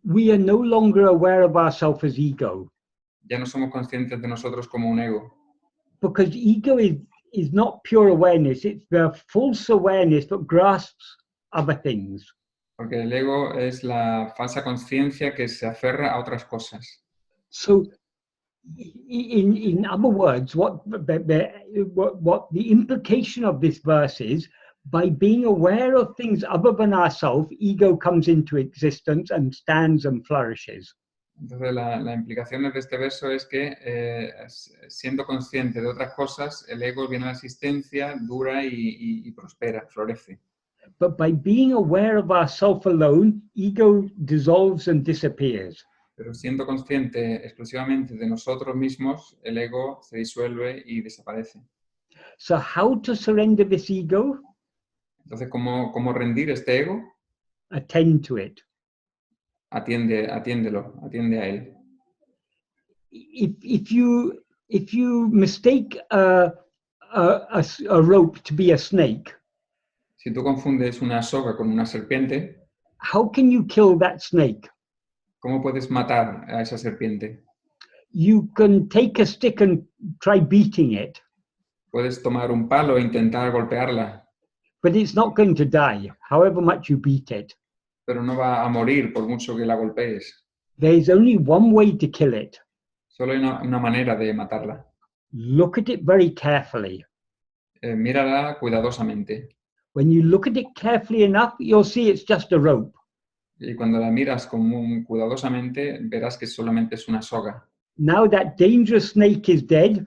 we are no longer aware of ourselves as ego, ya no somos conscientes de nosotros como un ego. because ego is not pure awareness, it's the false awareness that grasps other things. Porque el ego es la falsa conciencia que se aferra a otras cosas. So, in other words, what the implication of this verse is, by being aware of things other than ourselves, ego comes into existence and stands and flourishes. Entonces, la implicación de este verso es que, siendo consciente de otras cosas, el ego viene a la existencia, dura y prospera, florece. But by being aware of ourself alone, ego dissolves and disappears. Pero siendo consciente exclusivamente de nosotros mismos, el ego se disuelve y desaparece. So how to surrender this ego? Entonces, ¿cómo rendir este ego? Attend to it. Atiende a él. If you mistake a rope to be a snake, Si tú confundes una soga con una serpiente, how can you kill that snake? ¿cómo puedes matar a esa serpiente? You can take a stick and try beating it, Puedes tomar un palo e intentar golpearla, but it's not going to die, however much you beat it. pero no va a morir por mucho que la golpees. There is only one way to kill it. Solo hay una manera de matarla. Look at it very carefully. Mírala cuidadosamente. When you look at it carefully enough, you'll see it's just a rope. Y cuando la miras cuidadosamente, verás que solamente es una soga. Now that dangerous snake is dead,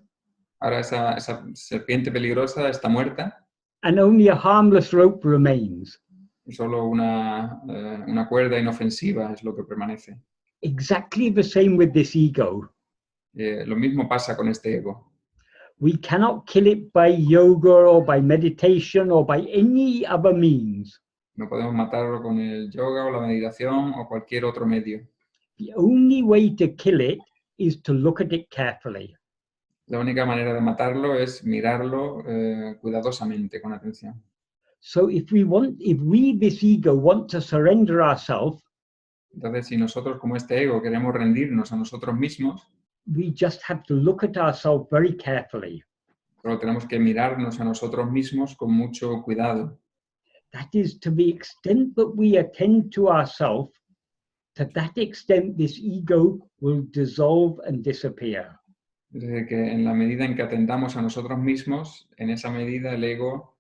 Ahora esa serpiente peligrosa está muerta and only a harmless rope remains. y solo una cuerda inofensiva es lo que permanece. Exactly the same with this ego. Lo mismo pasa con este ego. We cannot kill it by yoga or by meditation or by any other means. No podemos matarlo con el yoga o la meditación o cualquier otro medio. The only way to kill it is to look at it carefully. La única manera de matarlo es mirarlo cuidadosamente, con atención. So if we, this ego, want to surrender ourselves, Entonces, si nosotros como este ego queremos rendirnos a nosotros mismos, we just have to look at ourselves very carefully. solo tenemos que mirarnos a nosotros mismos con mucho cuidado. That is, to the extent that we attend to ourselves, to that extent this ego will dissolve and disappear. Es decir, que en la medida en que atendamos a nosotros mismos, en esa medida el ego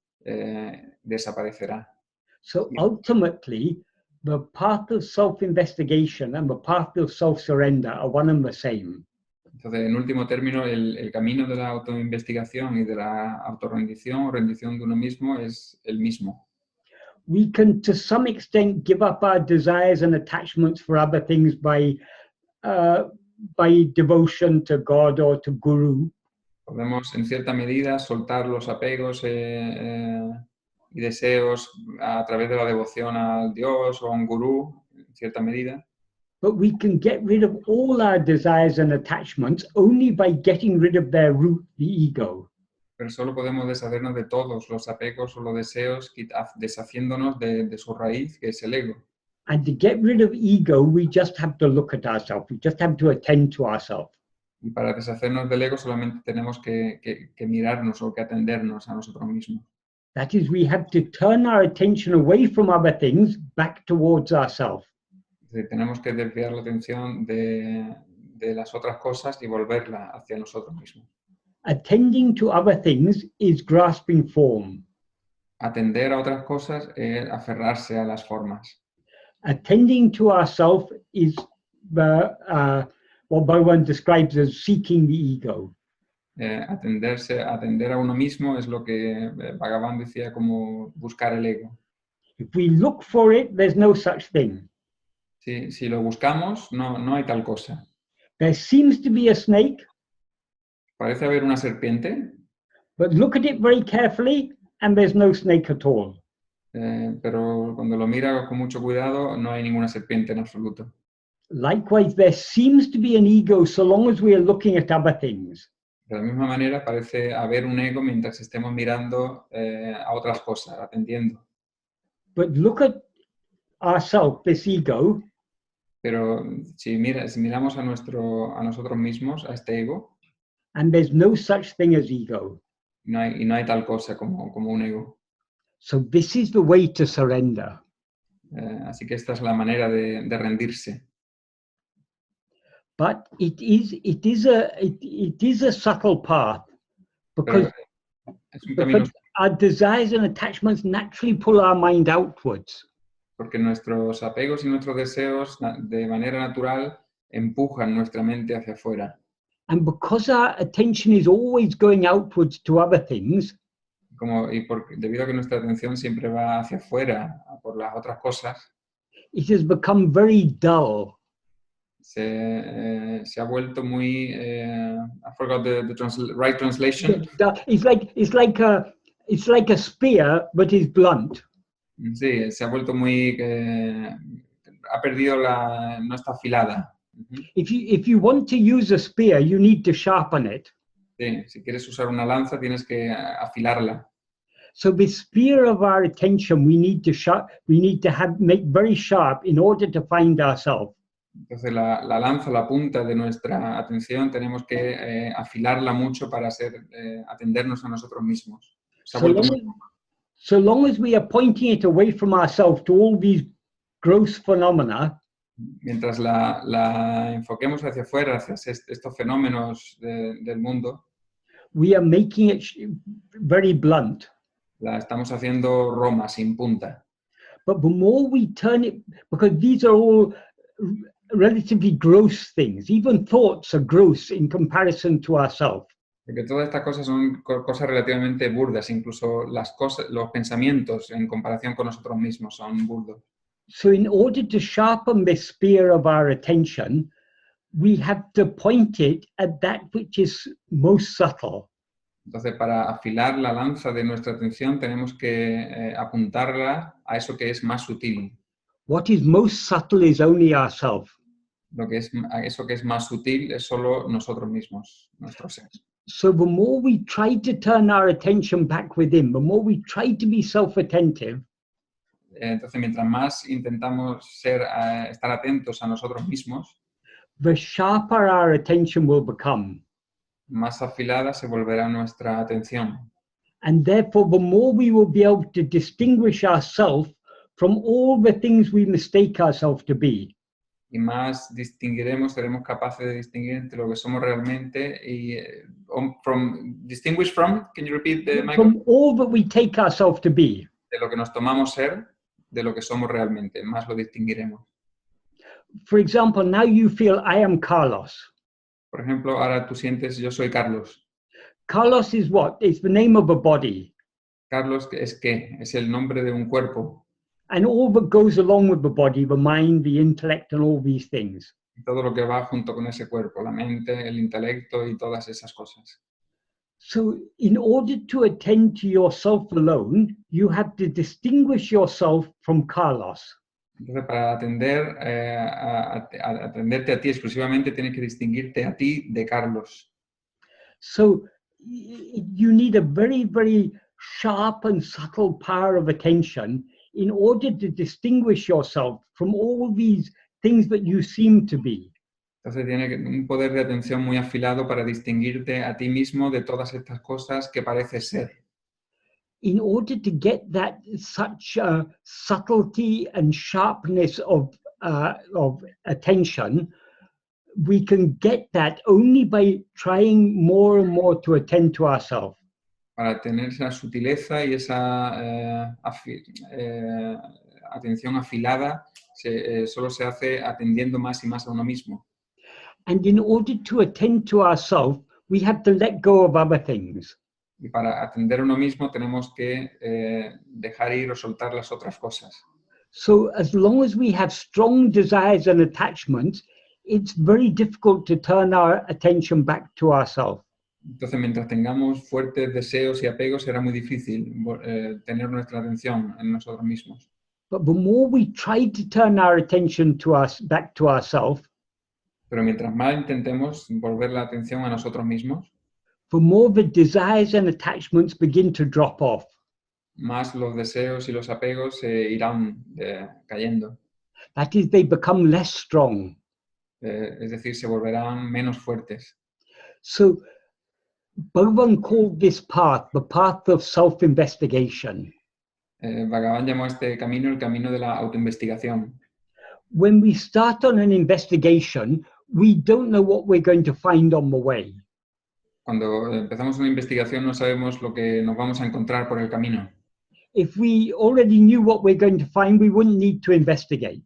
desaparecerá. So ultimately, the path of self-investigation and the path of self-surrender are one and the same. Entonces, en último término, el camino de la autoinvestigación y de la autorrendición o rendición de uno mismo es el mismo. We can, to some extent, give up our desires and attachments for other things by devotion to God or to Guru. Podemos, en cierta medida, soltar los apegos y deseos a través de la devoción al Dios o a un gurú, en cierta medida. But we can get rid of all our desires and attachments only by getting rid of their root, the ego. Pero solo podemos deshacernos de todos los apegos o los deseos, deshaciéndonos de su raíz, que es el ego. And to get rid of ego, we just have to look at ourselves. We just have to attend to ourselves. Y para deshacernos del ego solamente tenemos que mirarnos o que atendernos a nosotros mismos. That is, we have to turn our attention away from other things back towards ourselves. Tenemos que desviar la atención de las otras cosas y volverla hacia nosotros mismos. Attending to other things is grasping form. Atender a otras cosas es aferrarse a las formas. Attending to ourselves is what Bhagavan describes as seeking the ego. Atender a uno mismo es lo que Bhagavan decía como buscar el ego. If we look for it, there's no such thing. Si lo buscamos, no hay tal cosa. There seems to be a snake, Parece haber una serpiente, but look at it very carefully, and there's no snake at all. Pero cuando lo mira con mucho cuidado, no hay ninguna serpiente en absoluto. Likewise, there seems to be an ego so long as we are looking at other things. De la misma manera, parece haber un ego mientras estemos mirando a otras cosas, atendiendo. But look at ourselves, this ego, Pero si miramos a nosotros mismos, a este ego, and there's no such thing as ego. no hay tal cosa como un ego. So this is the way to surrender. Así que esta es la manera de rendirse. But it is a subtle path, because, Pero es un camino, because our desires and attachments naturally pull our mind outwards. porque nuestros apegos y nuestros deseos de manera natural empujan nuestra mente hacia afuera. And because our attention is always going outwards to other things, Debido a que nuestra atención siempre va hacia afuera, por las otras cosas, it has become very dull. se ha vuelto muy... I forgot the right translation. It's like a spear, but is blunt. Sí, se ha vuelto muy... ha perdido no está afilada. If you want to use a spear, you need to sharpen it. Sí, si quieres usar una lanza, tienes que afilarla. So the spear of our attention, we need to make very sharp in order to find ourselves. Entonces la lanza, la punta de nuestra atención, tenemos que afilarla mucho para atendernos a nosotros mismos. So long as we are pointing it away from ourselves to all these gross phenomena, mientras la enfoquemos hacia afuera, hacia estos fenómenos del mundo, we are making it very blunt. la estamos haciendo roma, sin punta. But the more we turn it, because these are all relatively gross things, even thoughts are gross in comparison to ourselves. Porque todas estas cosas son cosas relativamente burdas, incluso los pensamientos en comparación con nosotros mismos son burdos. So in order to sharpen the spear of our attention, we have to point it at that which is most subtle. Entonces, para afilar la lanza de nuestra atención, tenemos que apuntarla a eso que es más sutil. What is most subtle is only ourselves. Eso que es más sutil es solo nosotros mismos, nuestro ser. So the more we try to turn our attention back within, the more we try to be self-attentive, entonces, mientras más intentamos estar atentos a nosotros mismos, the sharper our attention will become. Más afilada se volverá nuestra atención. And therefore, the more we will be able to distinguish ourselves from all the things we mistake ourselves to be. Y más seremos capaces de distinguir entre lo que somos realmente y distinguish from, can you repeat, Michael? From all that we take ourselves to be. De lo que nos tomamos ser, de lo que somos realmente, más lo distinguiremos. For example, now you feel I am Carlos. Por ejemplo, ahora tú sientes yo soy Carlos. Carlos is what? It's the name of a body. Carlos es qué? Es el nombre de un cuerpo. And all that goes along with the body, the mind, the intellect, and all these things. Todo lo que va junto con ese cuerpo, la mente, el intelecto y todas esas cosas. So in order to attend to yourself alone, you have to distinguish yourself from Carlos. Entonces, para atenderte a ti exclusivamente, tienes que distinguirte a ti de Carlos. So you need a very, very sharp and subtle power of attention in order to distinguish yourself from all these things that you seem to be. Entonces tiene un poder de atención muy afilado para distinguirte a ti mismo de todas estas cosas que pareces ser. In order to get that such subtlety and sharpness of attention, we can get that only by trying more and more to attend to ourselves. Para tener esa sutileza y esa atención afilada, solo se hace atendiendo más y más a uno mismo. And in order to attend to ourselves, we have to let go of other things. Y para atender a uno mismo tenemos que dejar ir o soltar las otras cosas. So as long as we have strong desires and attachments, it's very difficult to turn our attention back to ourselves. Entonces, mientras tengamos fuertes deseos y apegos, será muy difícil tener nuestra atención en nosotros mismos. But the more we try to turn our attention to us back to ourselves, Pero mientras más intentemos volver la atención a nosotros mismos, the more the desires and attachments begin to drop off. más los deseos y los apegos se irán cayendo. That is, they become less strong. Es decir, se volverán menos fuertes. So Bhagavan called this path the path of self-investigation. Bhagavan llamó a este camino el camino de la autoinvestigación. When we start on an investigation, we don't know what we're going to find on the way. Cuando empezamos una investigación no sabemos lo que nos vamos a encontrar por el camino. If we already knew what we're going to find, we wouldn't need to investigate.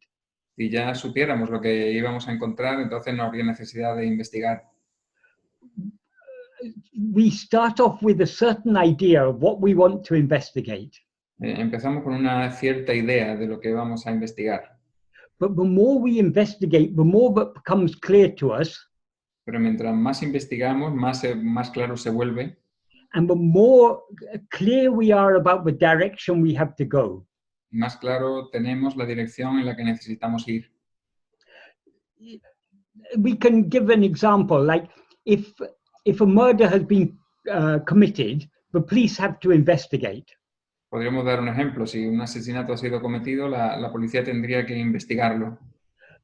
Si ya supiéramos lo que íbamos a encontrar, entonces no habría necesidad de investigar. We start off with a certain idea of what we want to investigate. Empezamos con una cierta idea de lo que vamos a investigar. But the more we investigate, the more that becomes clear to us, Pero mientras más investigamos, más claro se vuelve and the more clear we are about the direction we have to go. y más claro tenemos la dirección en la que necesitamos ir. We can give an example, like if a murder has been committed, the police have to investigate. Podríamos dar un ejemplo. Si un asesinato ha sido cometido, la policía tendría que investigarlo.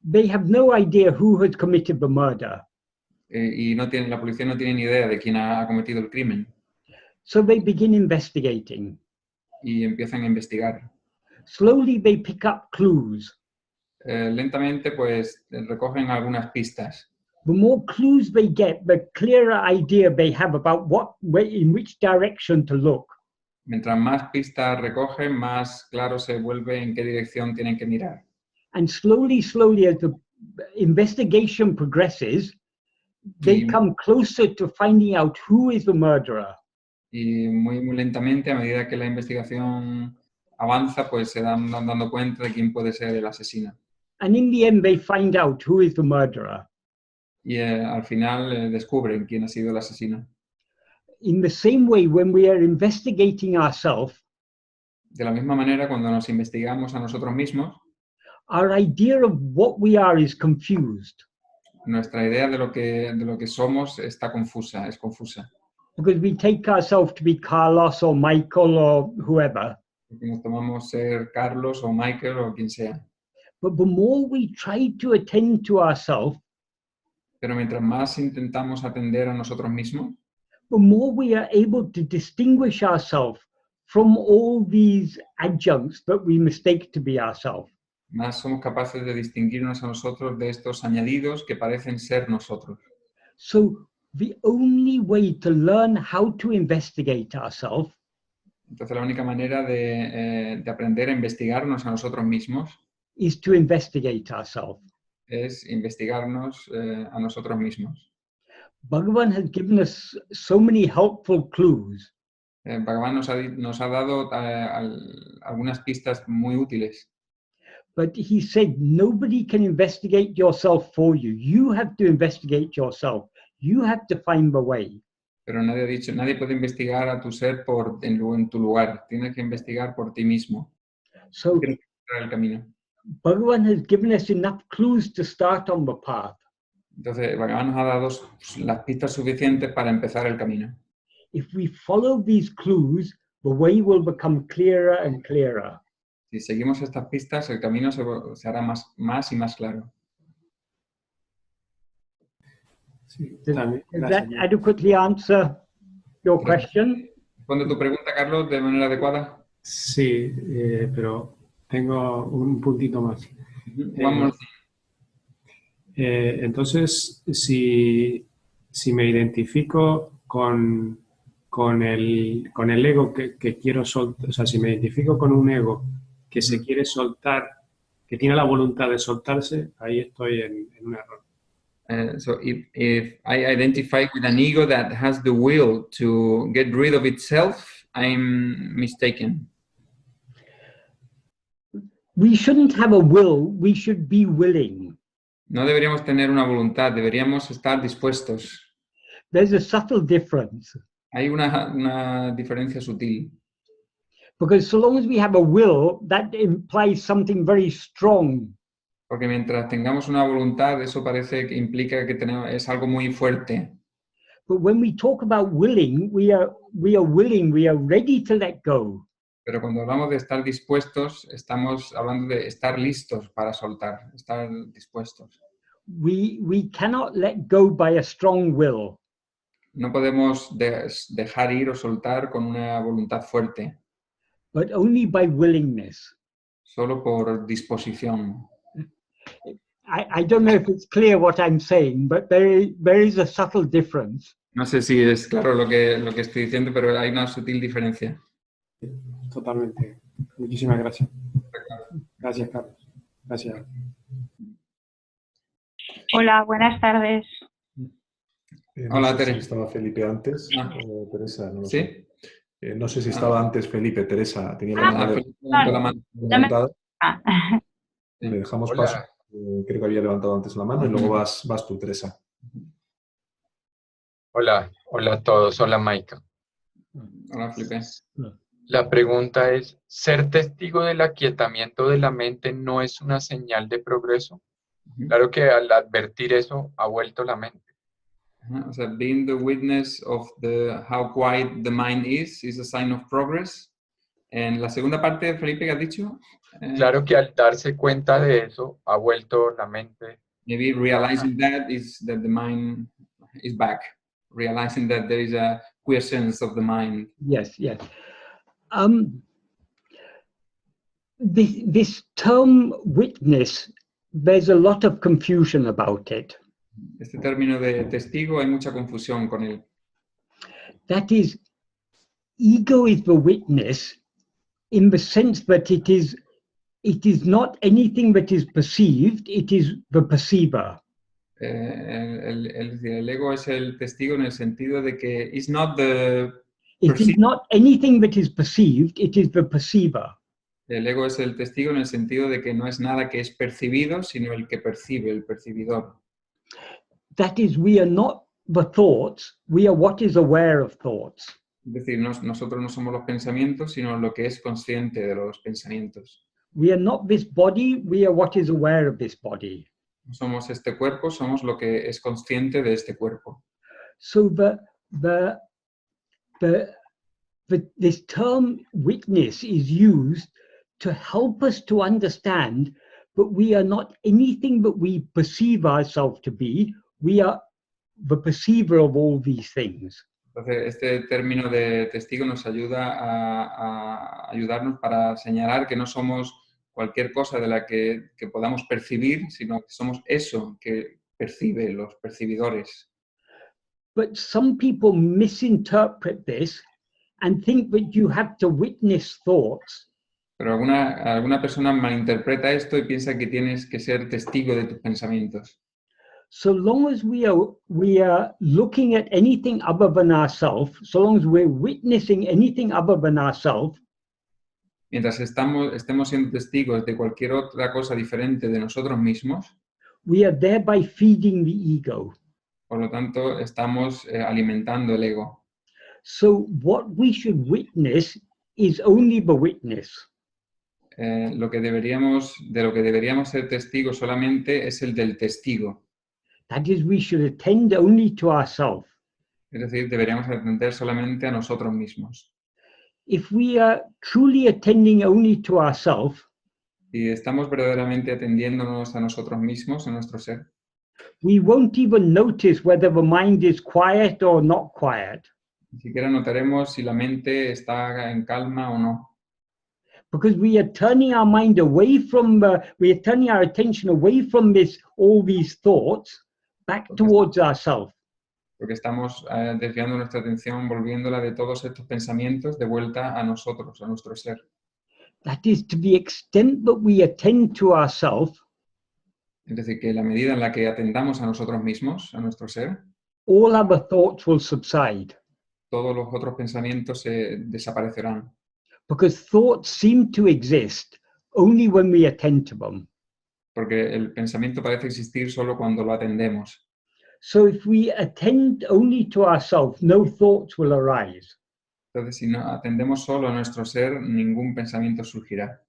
They have no idea who has committed the murder. La policía no tiene ni idea de quién ha cometido el crimen. So they begin investigating. Y empiezan a investigar. Slowly they pick up clues. Lentamente, pues, recogen algunas pistas. The more clues they get, the clearer idea they have about in which direction to look. Mientras más pistas recogen, más claro se vuelve en qué dirección tienen que mirar. And slowly, as the investigation progresses, they come closer to finding out who is the murderer. Y muy lentamente, a medida que la investigación avanza, pues se dan dando cuenta de quién puede ser el asesino. And in the end, they find out who is the murderer. Y al final descubren quién ha sido el asesino. In the same way, when we are investigating ourselves, de la misma manera, cuando nos investigamos a nosotros mismos, our idea of what we are is confused. Nuestra idea de lo que somos está confusa, es confusa. Because we take ourselves to be Carlos or Michael or whoever. Porque nos tomamos ser Carlos o Michael o quien sea. But the more we try to attend to ourselves, pero mientras más intentamos atender a nosotros mismos, the more we are able to distinguish ourselves from all these adjuncts that we mistake to be ourselves. Más somos capaces de distinguirnos a nosotros de estos añadidos que parecen ser nosotros. So the only way to learn how to investigate ourselves Entonces la única manera de aprender a investigarnos a nosotros mismos is to investigate ourselves. Es investigarnos a nosotros mismos. Bhagavan has given us so many helpful clues. Bhagavan nos ha dado algunas pistas muy útiles. But he said, nobody can investigate yourself for you. You have to investigate yourself. You have to find the way. Pero nadie puede investigar a tu ser en tu lugar. Tienes que investigar por ti mismo. So tienes que encontrar el camino. Bhagavan has given us enough clues to start on the path. Entonces, Bhagavan nos ha dado las pistas suficientes para empezar el camino. If we follow these clues, the way will become clearer and clearer. Si seguimos estas pistas, el camino se hará más y más claro. Sí, Does that adequately answer your question? ¿Responde tu pregunta, Carlos, de manera adecuada? Sí, pero tengo un puntito más. Entonces, si me identifico con el ego que quiero soltar, o sea, si me identifico con un ego que se quiere soltar, que tiene la voluntad de soltarse, ahí estoy en un error. So if I identify with an ego that has the will to get rid of itself, I'm mistaken. We shouldn't have a will, we should be willing. No deberíamos tener una voluntad, deberíamos estar dispuestos. there's a subtle difference. Hay una diferencia sutil. Because so long as we have a will, that implies something very strong. Porque mientras tengamos una voluntad, eso parece que implica que es algo muy fuerte. But when we talk about willing, we are willing, we are ready to let go. Pero cuando hablamos de estar dispuestos, estamos hablando de estar listos para soltar, estar dispuestos. We cannot let go by a strong will. No podemos dejar ir o soltar con una voluntad fuerte, But only by willingness. solo por disposición. I don't know if it's clear what I'm saying, but there is a subtle difference. No sé si es claro lo que estoy diciendo, pero hay una sutil diferencia. Totalmente. Muchísimas gracias. Gracias, Carlos. Gracias. Hola, buenas tardes. No Hola, sé Tere. si estaba Felipe antes Ah. o Teresa, no lo ¿Sí? sé. No sé si estaba antes Felipe, Teresa, tenía la mano Felipe levantó la mano. levantada. Ah, Sí. Le dejamos Hola. paso. Creo que había levantado antes la mano y luego vas tú, Teresa. Hola a todos, hola Maika. Hola, Felipe. La pregunta es, ¿ser testigo del aquietamiento de la mente no es una señal de progreso? Claro que al advertir eso ha vuelto la mente. O sea, being the witness of how quiet the mind is a sign of progress. En la segunda parte, Felipe, ¿qué has dicho? Claro que al darse cuenta de eso ha vuelto la mente. Maybe realizing that is that the mind is back. Realizing that there is a quiescence of the mind. Yes, yes. This term witness, there's a lot of confusion about it. Este término de testigo hay mucha confusión con él. That is, ego is the witness in the sense that it is not anything that is perceived, it is the perceiver. El ego es el testigo en el sentido de que it's not the It is not anything that is perceived, it is the perceiver. El ego es el testigo en el sentido de que no es nada que es percibido, sino el que percibe, el percibidor. That is, we are not the thoughts, we are what is aware of thoughts. Es decir, nosotros no somos los pensamientos, sino lo que es consciente de los pensamientos. We are not this body, we are what is aware of this body. No somos este cuerpo, somos lo que es consciente de este cuerpo. So this term witness is used to help us to understand that we are not anything that we perceive ourselves to be, we are the perceiver of all these things. Entonces, este término de testigo nos ayuda a ayudarnos para señalar que no somos cualquier cosa de la que podamos percibir, sino que somos eso que percibe, los percibidores. But some people misinterpret this and think that you have to witness thoughts. Pero alguna persona malinterpreta esto y piensa que tienes que ser testigo de tus pensamientos. So long as we are looking at anything other than ourselves, so long as we're witnessing anything other than ourselves, Mientras estemos siendo testigos de cualquier otra cosa diferente de nosotros mismos, we are thereby feeding the ego. por lo tanto, estamos alimentando el ego. So what we should witness is only the witness. De lo que deberíamos ser testigos solamente es el del testigo. That is, we should attend only to ourselves. Es decir, deberíamos atender solamente a nosotros mismos. If we are truly attending only to ourselves, Si estamos verdaderamente atendiéndonos a nosotros mismos, a nuestro ser, we won't even notice whether the mind is quiet or not quiet. ni siquiera notaremos si la mente está en calma o no. Because we are turning our mind away from, we are turning our attention away from all these thoughts, back towards ourselves. Porque estamos desviando nuestra atención, volviéndola de todos estos pensamientos de vuelta a nosotros, a nuestro ser. That is, to the extent that we attend to ourselves, Es decir, que la medida en la que atendamos a nosotros mismos, a nuestro ser, all other thoughts will subside. todos los otros pensamientos desaparecerán. Because thoughts seem to exist only when we attend to them. Porque el pensamiento parece existir solo cuando lo atendemos. So if we attend only to ourselves, no thoughts will arise. Entonces, si no atendemos solo a nuestro ser, ningún pensamiento surgirá.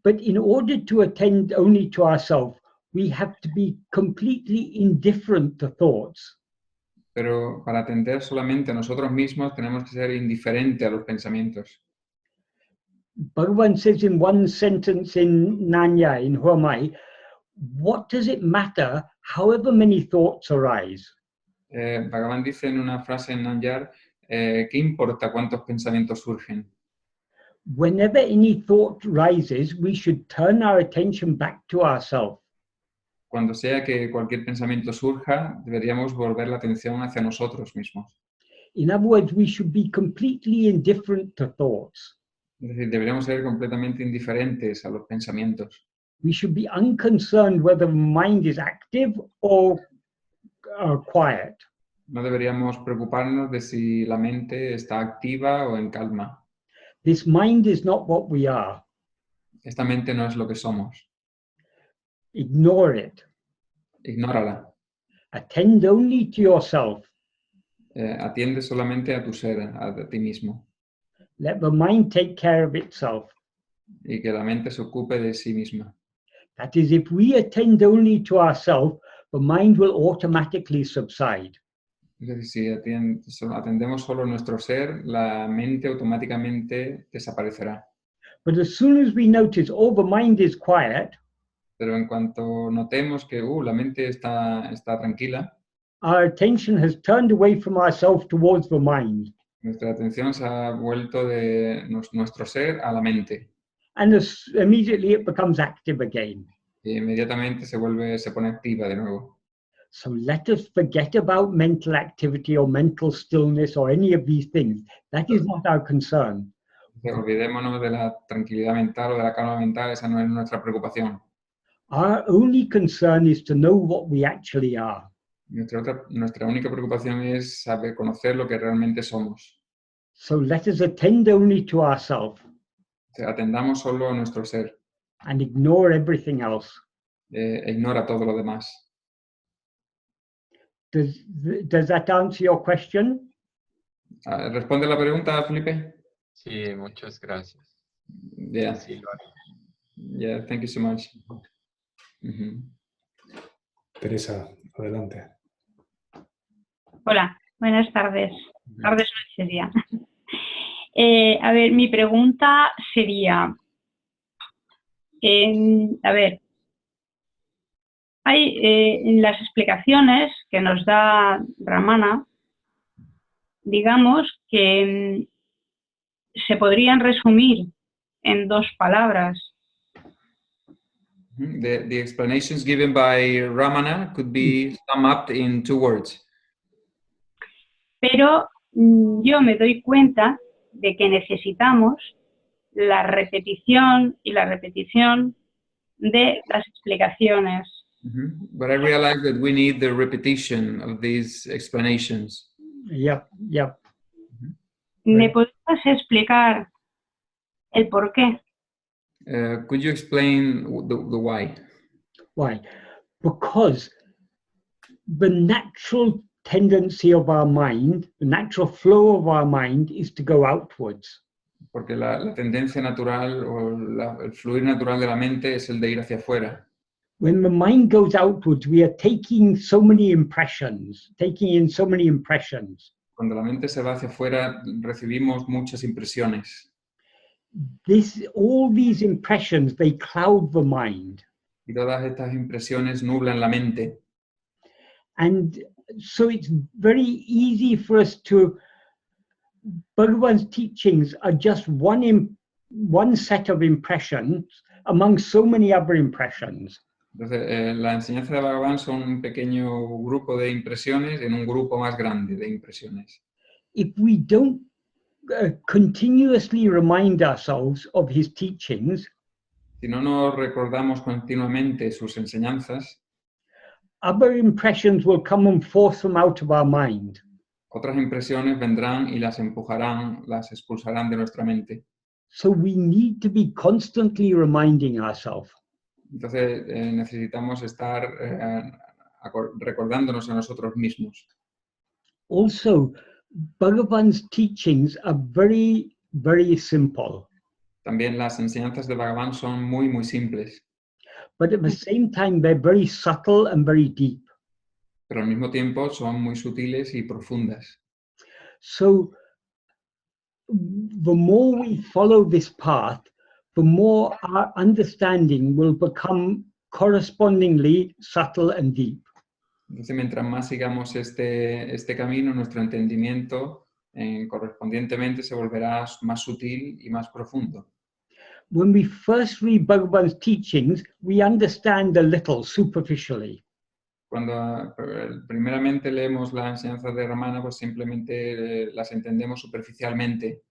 But in order to attend only to ourselves, we have to be completely indifferent to thoughts. Pero para atender solamente a nosotros mismos tenemos que ser indiferentes a los pensamientos. Bhagavan says in one sentence in Nanya, in Huamai, what does it matter however many thoughts arise? Bhagavan dice en una frase en Nanyar, ¿qué importa cuántos pensamientos surgen? Whenever any thought rises, we should turn our attention back to ourselves. Cuando sea que cualquier pensamiento surja, deberíamos volver la atención hacia nosotros mismos. In other words, we should be completely indifferent to thoughts. Es decir, deberíamos ser completamente indiferentes a los pensamientos. We should be unconcerned whether the mind is active or quiet. No deberíamos preocuparnos de si la mente está activa o en calma. This mind is not what we are. Esta mente no es lo que somos. Ignore it. Ignórala. Attend only to yourself. Atiende solamente a tu ser, a ti mismo. Let the mind take care of itself. Y que la mente se ocupe de sí misma. That is, if we attend only to ourselves, the mind will automatically subside. Es decir, si atendemos solo nuestro ser, la mente automáticamente desaparecerá. But as soon as we notice, oh, the mind is quiet, Pero en cuanto notemos que la mente está tranquila, our attention has turned away from ourselves towards the mind. nuestra atención se ha vuelto de nuestro ser a la mente. And immediately it becomes active again. Y inmediatamente se pone activa de nuevo. So let us forget about mental activity or mental stillness or any of these things. That is not our concern. Olvidémonos de la tranquilidad mental o de la calma mental, esa no es nuestra preocupación. Our only concern is to know what we actually are. Nuestra única preocupación es saber conocer lo que realmente somos. So let us attend only to ourselves Atendamos solo a nuestro ser. and ignore everything else. Ignora todo lo demás. Does that answer your question? ¿Responde la pregunta, Felipe? Sí, muchas gracias. Yeah. Sí, lo haré. Yeah, thank you so much. Teresa, adelante. Hola, buenas tardes. Tardes, noches ya. A ver, mi pregunta sería, hay en las explicaciones que nos da Ramana, digamos que se podrían resumir en dos palabras. The explanations given by Ramana could be summed up in 2 words. Pero yo me doy cuenta de que necesitamos la repetición y la repetición de las explicaciones. But I realize that we need the repetition of these explanations. Yep. ¿Me podrías explicar el por qué? Could you explain the why? Why? Because the natural tendency of our mind, the natural flow of our mind is to go outwards. Porque la tendencia natural o el fluir natural de la mente es el de ir hacia afuera. When the mind goes outwards, we are taking in so many impressions. Cuando la mente se va hacia afuera, recibimos muchas impresiones. All these impressions, they cloud the mind. Y todas estas impresiones nublan la mente. And so it's very easy for us to, Bhagavan's teachings are just one set of impressions among so many other impressions. Entonces, la enseñanza de Bhagavan son un pequeño grupo de impresiones en un grupo más grande de impresiones. If we don't continuously remind ourselves of his teachings, si no nos recordamos continuamente sus enseñanzas, other impressions will come and force them out of our mind. Otras impresiones vendrán y las empujarán, las expulsarán de nuestra mente. So we need to be constantly reminding ourselves. Entonces necesitamos estar recordándonos a nosotros mismos. Also, Bhagavan's teachings are very, very simple, También las enseñanzas de Bhagavan son muy, muy simples, but at the same time, they're very subtle and very deep. pero al mismo tiempo son muy sutiles y profundas. So, the more we follow this path, the more our understanding will become correspondingly subtle and deep. Entonces, mientras más sigamos este camino, nuestro entendimiento correspondientemente se volverá más sutil y más profundo. When we first read Bhagavan's teachings, we understand a little superficially. Cuando primeramente leemos la enseñanza de Ramana, pues simplemente las entendemos superficialmente.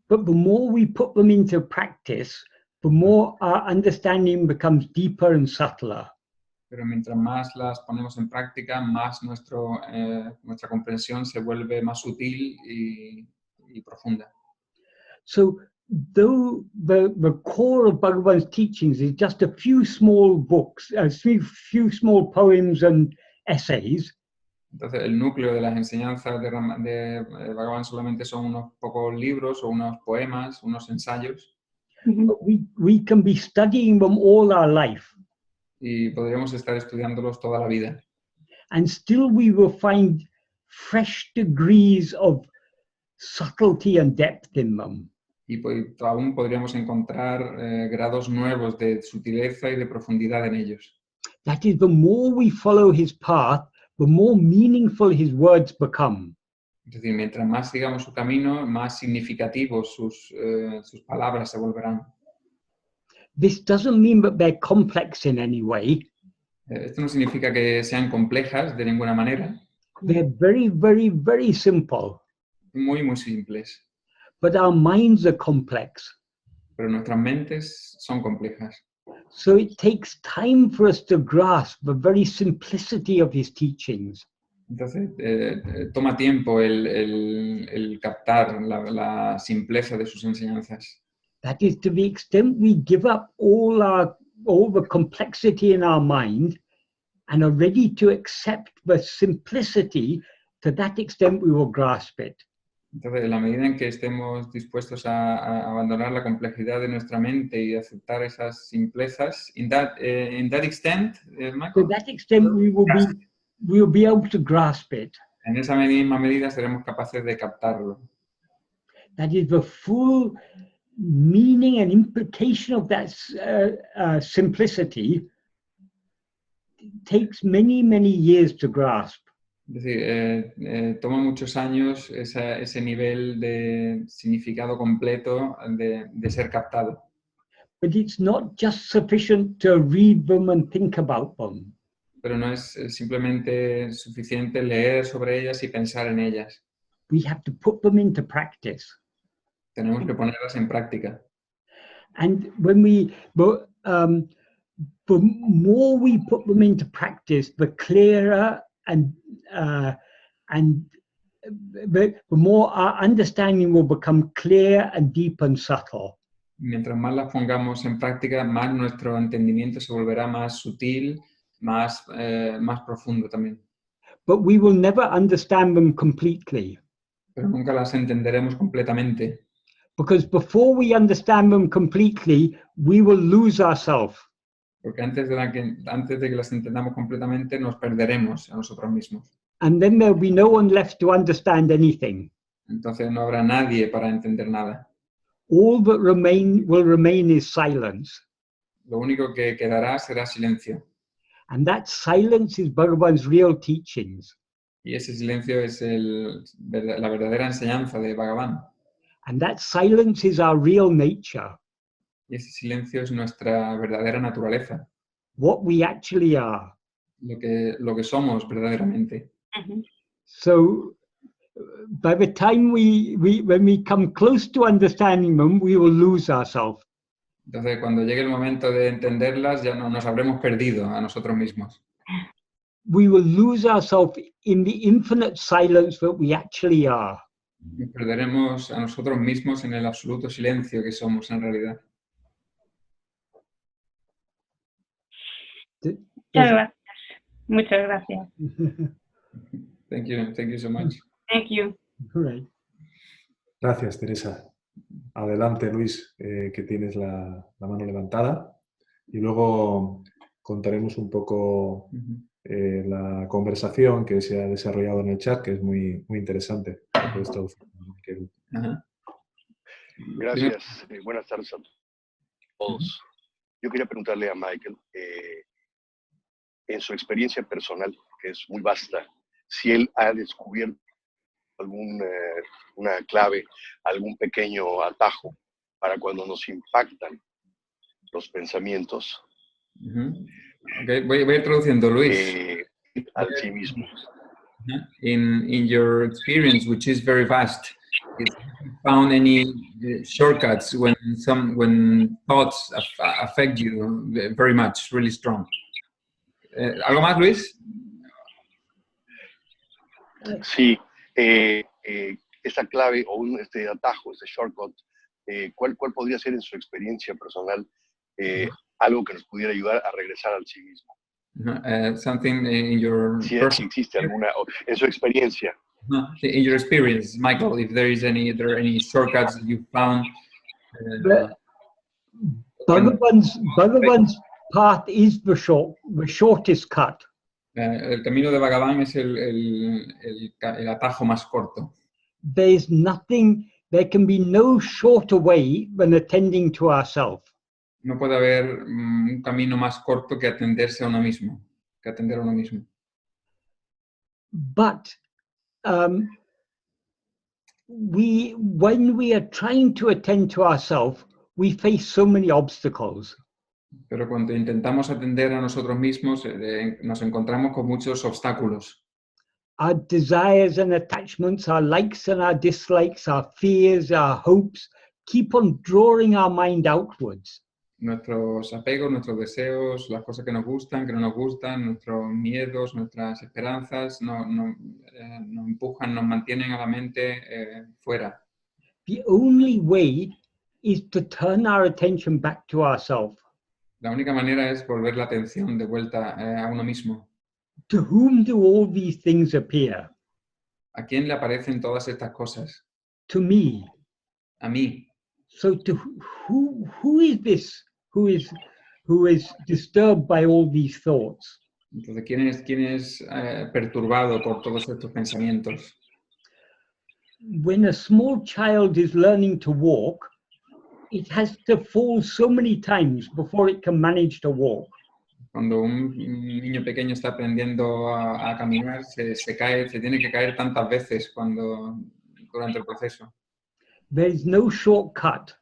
But the more we put them into practice, the more our understanding becomes deeper and subtler. Pero mientras más las ponemos en práctica, más nuestra comprensión se vuelve más sutil y profunda. So, though the core of Bhagavan's teachings is just a few small books, a few small poems and essays, Entonces, el núcleo de las enseñanzas de Bhagavan solamente son unos pocos libros o unos poemas, unos ensayos, we can be studying them all our life, y podríamos estar estudiándolos toda la vida. and still we will find fresh degrees of subtlety and depth in them. Y pues, aún podríamos encontrar grados nuevos de sutileza y de profundidad en ellos. That is, the more we follow his path, the more meaningful his words become. Es decir, mientras más sigamos su camino, más significativos sus palabras se volverán. This doesn't mean that they're complex in any way. Esto no significa que sean complejas de ninguna manera, They're very, very, very simple. muy, muy simples, But our minds are complex. pero nuestras mentes son complejas. So it takes time for us to grasp the very simplicity of his teachings. Entonces, toma tiempo el captar la simpleza de sus enseñanzas. That is, to the extent we give up all the complexity in our mind and are ready to accept the simplicity, to that extent we will grasp it. Entonces, en la medida en que estemos dispuestos a abandonar la complejidad de nuestra mente y aceptar esas simplezas, in that extent, To Michael, that extent we will be able to grasp it. en esa misma medida seremos capaces de captarlo. That is, the full meaning and implication of that simplicity takes many, many years to grasp. Es decir, toma muchos años ese nivel de significado completo de ser captado. But it's not just sufficient to read them and think about them. Pero no es simplemente suficiente leer sobre ellas y pensar en ellas. We have to put them into practice. Tenemos que ponerlas en práctica. And when the more we put them into practice, the clearer and the more our understanding will become clear and deep and subtle. Mientras más las pongamos en práctica, más nuestro entendimiento se volverá más sutil, más profundo también. But we will never understand them completely, Pero nunca las entenderemos completamente. because before we understand them completely, we will lose ourselves. Porque antes de que las entendamos completamente, nos perderemos a nosotros mismos. And then there'll be no one left to understand anything. Entonces no habrá nadie para entender nada. All that will remain is silence. Lo único que quedará será silencio. And that silence is Bhagavan's real teachings. Y ese silencio es la verdadera enseñanza de Bhagavan. And that silence is our real nature, Y ese silencio es nuestra verdadera naturaleza, what we actually are. lo que somos verdaderamente. So by the time when we come close to understanding them, we will lose ourselves. Entonces, cuando llegue el momento de entenderlas, ya no nos habremos perdido a nosotros mismos. We will lose ourselves in the infinite silence that we actually are. Nos perderemos a nosotros mismos en el absoluto silencio que somos en realidad. Muchas gracias. Muchas gracias. Thank you so much. Thank you. Right. Gracias, Teresa. Adelante, Luis, que tienes la mano levantada. Y luego contaremos un poco la conversación que se ha desarrollado en el chat, que es muy, muy interesante. Gracias. Buenas tardes a todos. Yo quería preguntarle a Michael, en su experiencia personal, que es muy vasta, si él ha descubierto una clave, algún pequeño atajo para cuando nos impactan los pensamientos. Okay, voy a ir traduciendo, Luis. Al sí mismo. In your experience, which is very vast, have you found any shortcuts when thoughts affect you very much, really strong? ¿Algo más, Luis? Sí, esa clave o este atajo, este shortcut, ¿cuál podría ser en su experiencia personal algo que nos pudiera ayudar a regresar al sí mismo? Something in your si existe alguna, en su experiencia. In your experience, Michael, if there are any shortcuts that you found. Bhagavan's path is the shortest cut. El camino de Bhagavan es el atajo más corto. There can be no shorter way than attending to ourselves. No puede haber un camino más corto que atenderse a uno mismo, que atender a uno mismo. But when we are trying to attend to ourselves, we face so many obstacles. Pero cuando intentamos atender a nosotros mismos, nos encontramos con muchos obstáculos. Our desires and attachments, our likes and our dislikes, our fears, our hopes, keep on drawing our mind outwards. Nuestros apegos, nuestros deseos, las cosas que nos gustan, que no nos gustan, nuestros miedos, nuestras esperanzas, nos empujan, nos mantienen a la mente fuera. The only way is to turn our attention back to ourselves. La única manera es volver la atención de vuelta a uno mismo. To whom do all these things appear? ¿A quién le aparecen todas estas cosas? To me. A mí. So to who is this who is disturbed by all these thoughts? Entonces, ¿quién es perturbado por todos estos pensamientos? When a small child is learning to walk, it has to fall so many times before it can manage to walk. Cuando un niño pequeño está aprendiendo a caminar, se tiene que caer tantas veces durante el proceso. There is no shortcut.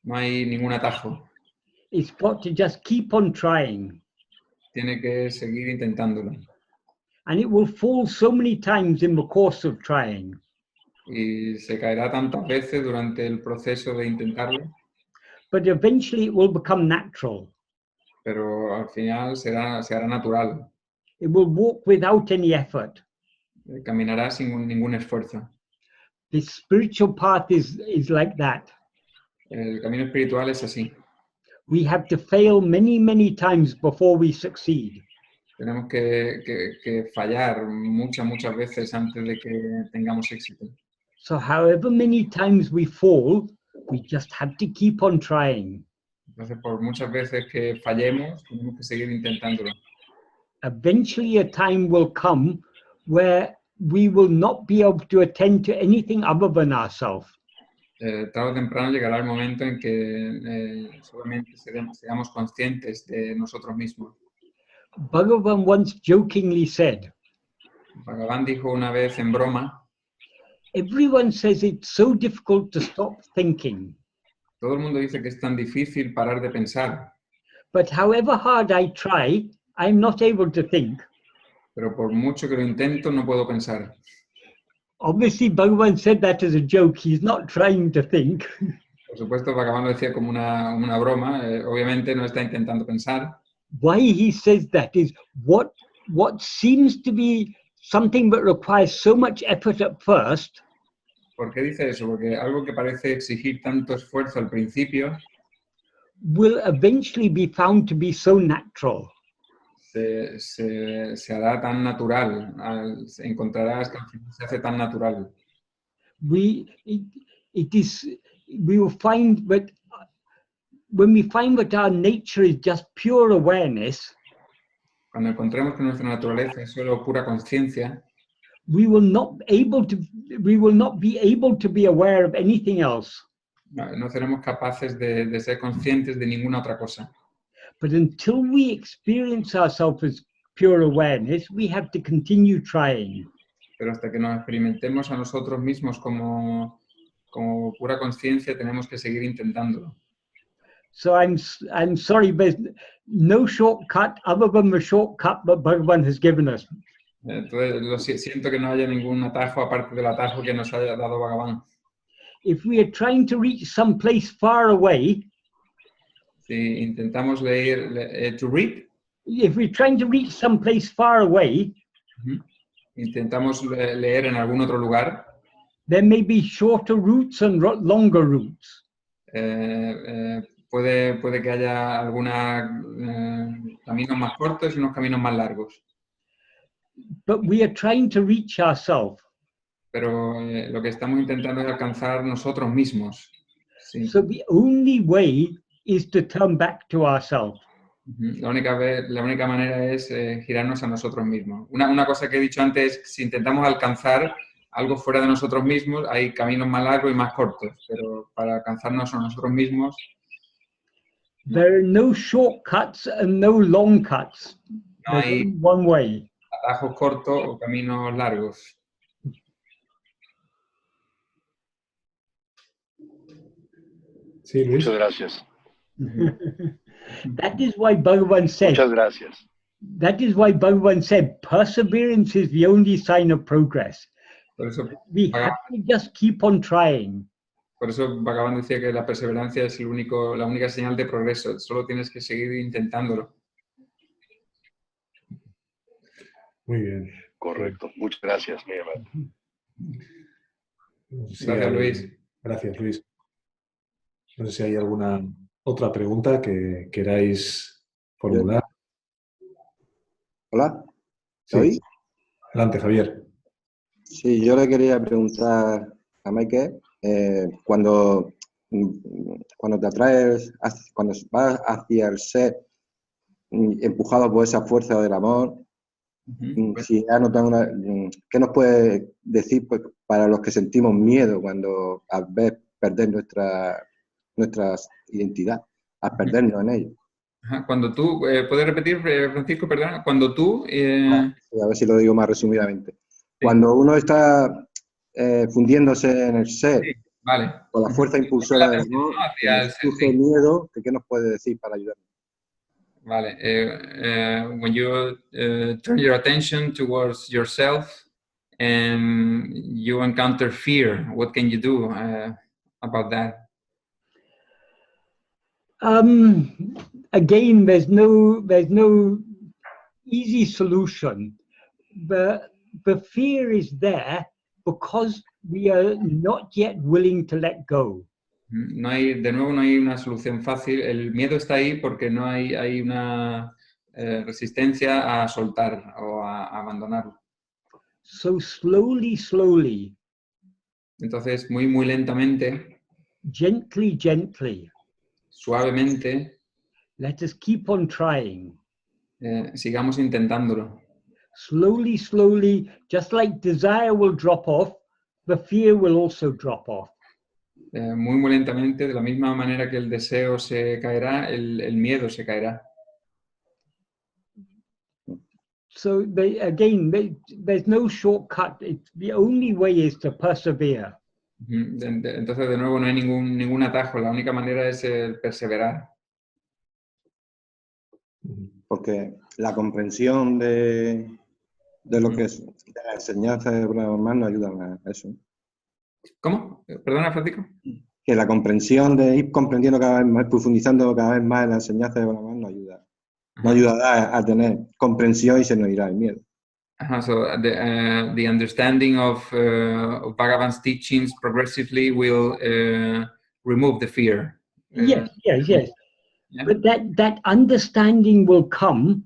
No hay ningún atajo. It's got to just keep on trying. Tiene que seguir intentándolo. And it will fall so many times in the course of trying. Y se caerá tantas veces durante el proceso de intentarlo. But eventually it will become natural. Pero al final se hará natural. It will walk without any effort. Caminará sin ningún esfuerzo. The spiritual path is like that. El camino espiritual es así. We have to fail many, many times before we succeed. Tenemos que fallar muchas veces antes de que tengamos éxito. So however many times we fall, we just have to keep on trying. Entonces, por muchas veces que fallemos, tenemos que seguir intentándolo. Eventually a time will come where we will not be able to attend to anything other than ourselves. Tarde o temprano llegará el momento en que solamente seamos conscientes de nosotros mismos. Bhagavan once jokingly said, Bhagavan dijo una vez en broma, everyone says it's so difficult to stop thinking. Todo el mundo dice que es tan difícil parar de pensar. But however hard I try, I'm not able to think. Pero por mucho que lo intento, no puedo pensar. Obviously, Bhagavan said that as a joke. He's not trying to think. Por supuesto, Bhagavan lo decía como una broma. Obviamente no está intentando pensar. Why he says that is what seems to be something that requires so much effort at first. ¿Por qué dice eso? Porque algo que parece exigir tanto esfuerzo al principio will eventually be found to be so natural. se hará tan natural, encontrarás que al final se hace tan natural. We will find that when we find that our nature is just pure awareness, Cuando encontremos que nuestra naturaleza es solo pura conciencia, we will not be able to be aware of anything else. no seremos capaces de ser conscientes de ninguna otra cosa. But until we experience ourselves as pure awareness, we have to continue trying. Pero hasta que nos experimentemos a nosotros mismos como pura conciencia, tenemos que seguir intentándolo. So I'm sorry, but no shortcut other than the shortcut that Bhagavan has given us. Entonces, siento que no haya ningún atajo aparte del atajo que nos haya dado Bhagavan. If we are trying to reach some place far away, Si intentamos leer, to read, if we're trying to reach some place far away, intentamos leer en algún otro lugar, there may be shorter routes and longer routes. puede que haya algunos caminos más cortos y unos caminos más largos. But we are trying to reach ourselves. Pero lo que estamos intentando es alcanzar nosotros mismos. Sí. So the only way is to turn back to ourselves. La única manera es girarnos a nosotros mismos. Una cosa que he dicho antes es, si intentamos alcanzar algo fuera de nosotros mismos, hay caminos más largos y más cortos, pero para alcanzarnos a nosotros mismos... There are no shortcuts and no long cuts. No There's hay only one way. atajos cortos o caminos largos. Sí, Luis. Muchas gracias. That is why Bhagavan said. Muchas gracias. That is why Bhagavan said, perseverance is the only sign of progress. Por eso We have to just keep on trying. Bhagavan decía que la perseverancia es la única señal de progreso. Solo tienes que seguir intentándolo. Muy bien. Correcto. Muchas gracias, mi hermano. Gracias, Luis. Gracias, Luis. No sé si hay alguna otra pregunta que queráis formular. Hola. Sí. ¿Oí? Adelante, Javier. Sí, yo le quería preguntar a Michael, cuando te atraes, cuando vas hacia el ser, empujado por esa fuerza del amor, si ya no tengo ¿qué nos puede decir pues, para los que sentimos miedo cuando al ver perder nuestra identidad, al perdernos en ello? Cuando tú, ¿puedes repetir, Francisco, perdón? Cuando tú... Sí, a ver si lo digo más resumidamente. Sí. Cuando uno está fundiéndose en el ser, sí, vale, con la fuerza impulsora del amor, surge el miedo, ¿qué nos puede decir para ayudarnos? Vale, when you turn your attention towards yourself and you encounter fear, what can you do about that? Again, there's no easy solution. The fear is there because we are not yet willing to let go. No hay una solución fácil. El miedo está ahí porque no hay una resistencia a soltar o a abandonarlo. So slowly. Entonces, muy lentamente. Gently. Suavemente. Let us keep on trying. Sigamos intentándolo. Slowly, just like desire will drop off, the fear will also drop off. Muy lentamente, de la misma manera que el deseo se caerá, el miedo se caerá. So there's no shortcut. The only way is to persevere. Entonces, de nuevo, no hay ningún atajo. La única manera es perseverar. Porque la comprensión de lo que es de la enseñanza de Brahman nos ayuda a eso. ¿Cómo? Perdona, Francisco. Que la comprensión de ir comprendiendo cada vez más, profundizando cada vez más en la enseñanza de Brahman nos ayuda. Nos ayudará a tener comprensión y se nos irá el miedo. So the understanding of Bhagavan's teachings progressively will remove the fear. Yes. Yeah. But that understanding will come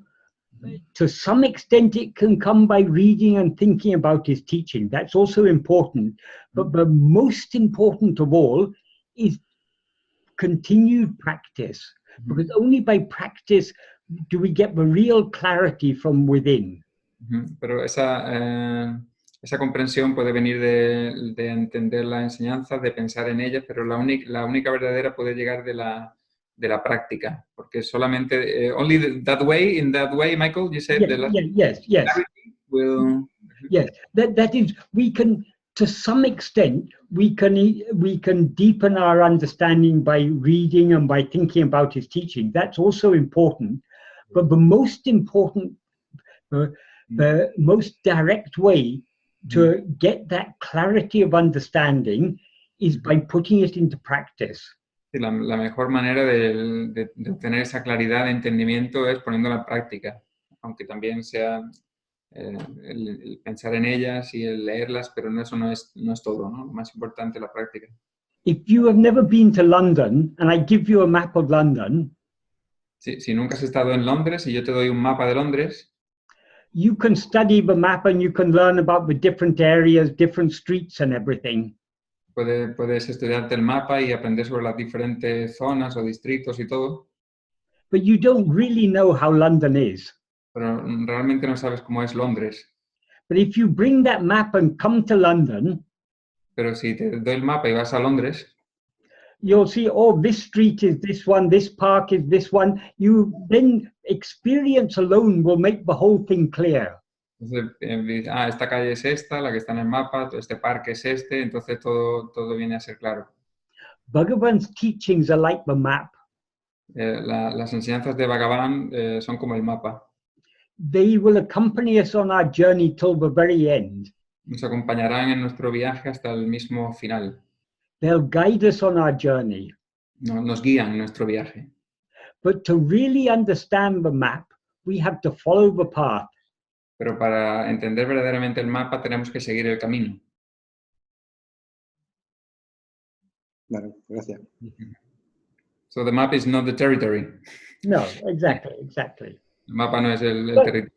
To some extent, it can come by reading and thinking about his teaching. That's also important. But the most important of all is continued practice, because only by practice do we get the real clarity from within. Pero esa comprensión puede venir de entender la enseñanza, de pensar en ella, pero la única verdadera puede llegar de la práctica, porque solamente only that way, in that way, Michael, you said Yes. will... Yes, that is, we can, to some extent, we can deepen our understanding by reading and by thinking about his teaching. That's also important, but the most important, the most direct way to get that clarity of understanding is by putting it into practice. La mejor manera de obtener esa claridad de entendimiento es poniéndola en práctica, aunque también sea el pensar en ellas y el leerlas, pero eso no es todo, ¿no? Lo más importante es la práctica. If you have never been to London and I give you a map of London, si nunca has estado en Londres y yo te doy un mapa de Londres, you can study the map and you can learn about the different areas, different streets and everything. Puedes estudiarte el mapa y aprender sobre las diferentes zonas o distritos y todo. But you don't really know how London is. Pero realmente no sabes cómo es Londres. But if you bring that map and come to London, pero si te doy el mapa y vas a Londres, you'll see, oh, this street is this one, this park is this one. You then experience alone will make the whole thing clear. Entonces, esta calle es esta, la que está en el mapa, este parque es este, entonces todo viene a ser claro. Bhagavan's teachings are like the map. Las enseñanzas de Bhagavan son como el mapa. They will accompany us on our journey till the very end. Nos acompañarán en nuestro viaje hasta el mismo final. They'll guide us on our journey. Nos guían en nuestro viaje. But to really understand the map, we have to follow the path. Pero para entender verdaderamente el mapa tenemos que seguir el camino. Vale, gracias. So the map is not the territory. No, exactly. El mapa no es el territorio.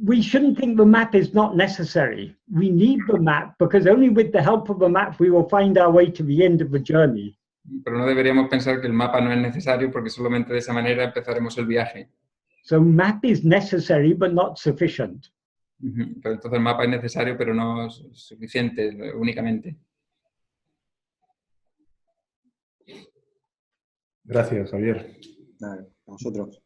We shouldn't think the map is not necessary. We need the map because only with the help of the map we will find our way to the end of the journey. Pero no deberíamos pensar que el mapa no es necesario porque solamente de esa manera empezaremos el viaje. So map is necessary but not sufficient. Pero entonces el mapa es necesario pero no es suficiente únicamente. Gracias, Javier. Vale, a vosotros.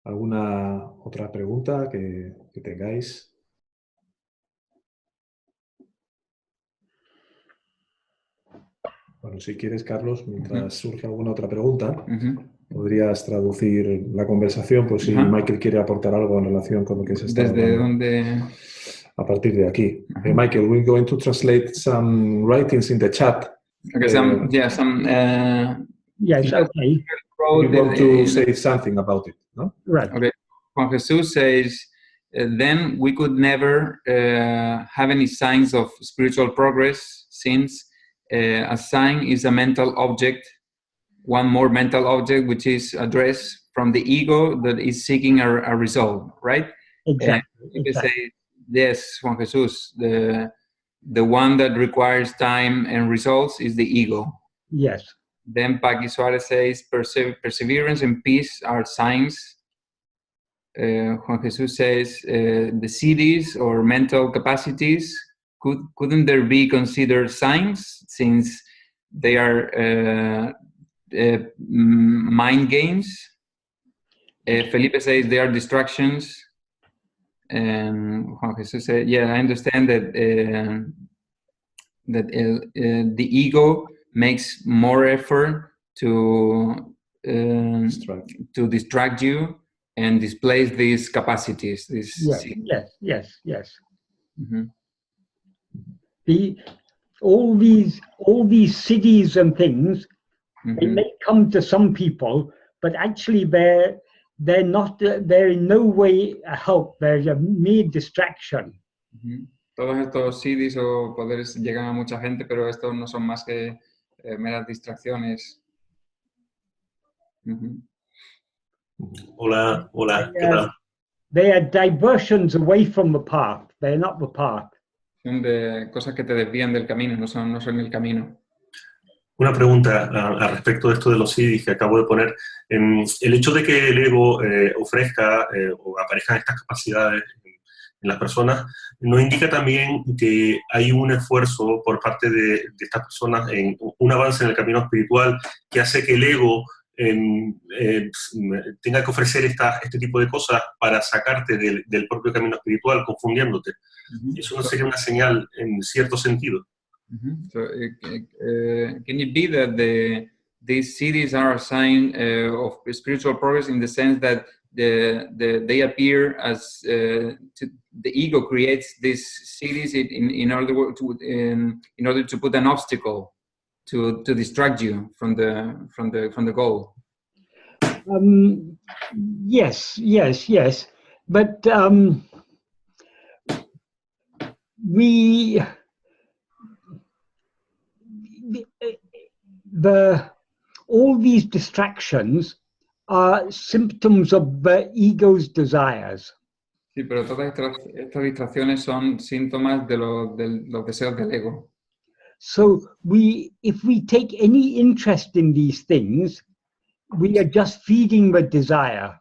¿Alguna otra pregunta que tengáis? Bueno, si quieres, Carlos, mientras surge alguna otra pregunta, podrías traducir la conversación por si Michael quiere aportar algo en relación con lo que se está hablando. ¿Desde dónde? A partir de aquí. Michael, we're going to translate some writings in the chat. Okay, yes, okay. You want to say something about it, no? Right. Okay. Juan Jesus says, then we could never have any signs of spiritual progress since a sign is a mental object, one more mental object, which is a dress from the ego that is seeking a result, right? Exactly. Say, yes, Juan Jesus, the one that requires time and results is the ego. Yes. Then Paqui Suarez says, perseverance and peace are signs. Juan Jesus says, the cities or mental capacities, couldn't there be considered signs since they are mind games? Felipe says they are distractions. And Juan Jesus said, yeah, I understand that the ego makes more effort to distract you and displays these capacities. Yes. All these cities and things, they may come to some people, but actually they're in no way a help. They're a mere distraction. Todos estos CDs o poderes llegan a mucha gente, pero estos no son más que meras distracciones. Hola, ¿qué tal? They are diversions away from the path. They're not the path. Son de cosas que te desvían del camino, no son el camino. Una pregunta al respecto de esto de los CDs que acabo de poner. El hecho de que el ego ofrezca o aparezcan estas capacidades en las personas, ¿no indica también que hay un esfuerzo por parte de estas personas en un avance en el camino espiritual que hace que el ego tenga que ofrecer este tipo de cosas para sacarte del propio camino espiritual, confundiéndote? ¿Eso no sería una señal en cierto sentido? So, can it be that these cities are a sign of spiritual progress in the sense that they appear as the ego creates these cities in order to put an obstacle to distract you from the goal? Yes. But all these distractions are symptoms of the ego's desires. Sí, pero todas estas distracciones son síntomas de los deseos del ego. So if we take any interest in these things, we are just feeding the desire.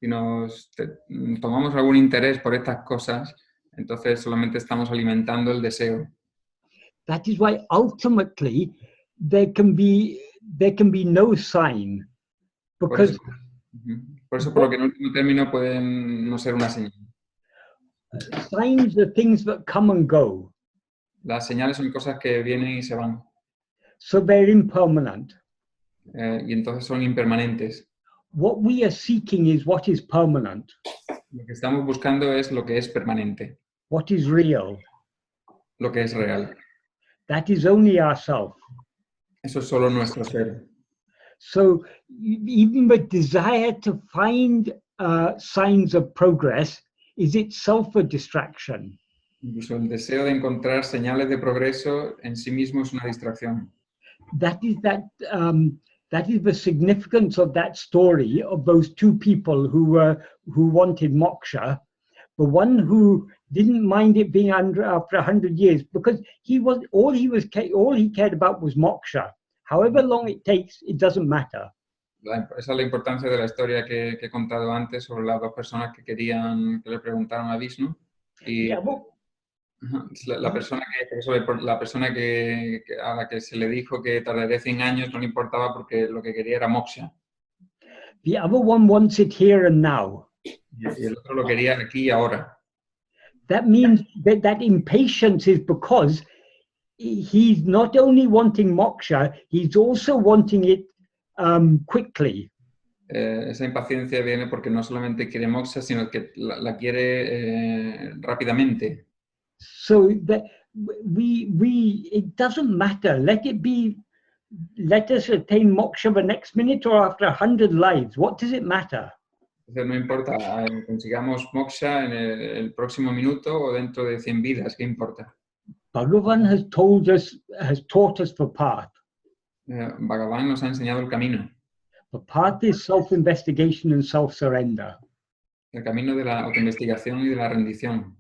Si tomamos algún interés por estas cosas, entonces solamente estamos alimentando el deseo. That is why ultimately there can be no sign, because por eso, por lo que en último término pueden no ser una señal. signs are things that come and go. Las señales son cosas que vienen y se van. So they're impermanent. Y entonces son impermanentes. What we are seeking is what is permanent. Lo que estamos buscando es lo que es permanente. What is real. Lo que es real. That is only ourself. Eso es solo nuestro ser. So even the desire to find signs of progress is itself a distraction. Incluso el deseo de encontrar señales de progreso en sí mismo es una distracción. That is the significance of that story of those two people who wanted moksha. The one who didn't mind it being after 100 years, because all he cared about was moksha. However long it takes, it doesn't matter. Esa es la importancia de la historia que he contado antes sobre las dos personas que le preguntaron a Vishnu. Y la persona a la que se le dijo que tardaría 100 años no le importaba porque lo que quería era moksha. The other one wants it here and now. Y el otro lo quería aquí y ahora. That means that impatience is because he's not only wanting moksha, he's also wanting it quickly. Esa impaciencia viene porque no solamente quiere moksha, sino que la quiere rápidamente. So that it doesn't matter. Let us attain moksha the next minute or after 100 lives. What does it matter? Entonces no importa, consigamos moksha en el próximo minuto o dentro de 100 vidas, ¿qué importa? Bhagavan has taught us the path. Bhagavan nos ha enseñado el camino. The path is self-investigation and self-surrender. El camino de la autoinvestigación y de la rendición.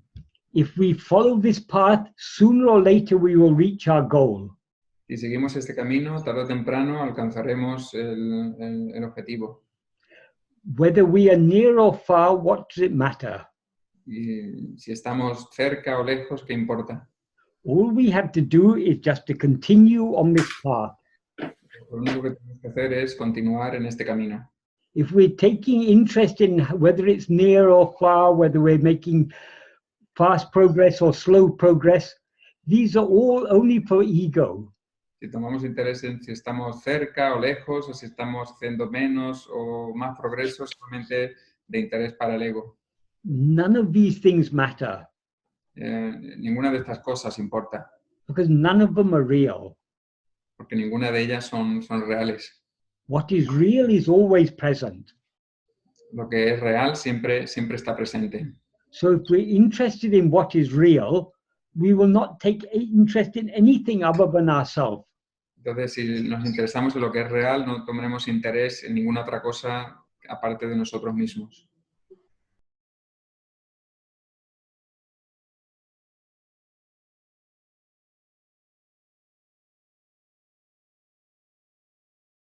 If we follow this path, sooner or later we will reach our goal. Si seguimos este camino, tarde o temprano alcanzaremos el objetivo. Whether we are near or far, what does it matter? Y si estamos cerca o lejos, ¿qué importa? All we have to do is just to continue on this path. Lo único que tenemos que hacer es continuar en este camino. If we're taking interest in whether it's near or far, whether we're making fast progress or slow progress, these are all only for ego. Si tomamos interés en si estamos cerca o lejos, o si estamos haciendo menos o más progreso, solamente de interés para el ego. None of these things matter. Ninguna de estas cosas importa. Because none of them are real. Porque ninguna de ellas son reales. What is real is always present. Lo que es real siempre está presente. So if we're interested in what is real, we will not take interest in anything other than ourselves. Entonces, si nos interesamos en lo que es real, no tomaremos interés en ninguna otra cosa aparte de nosotros mismos.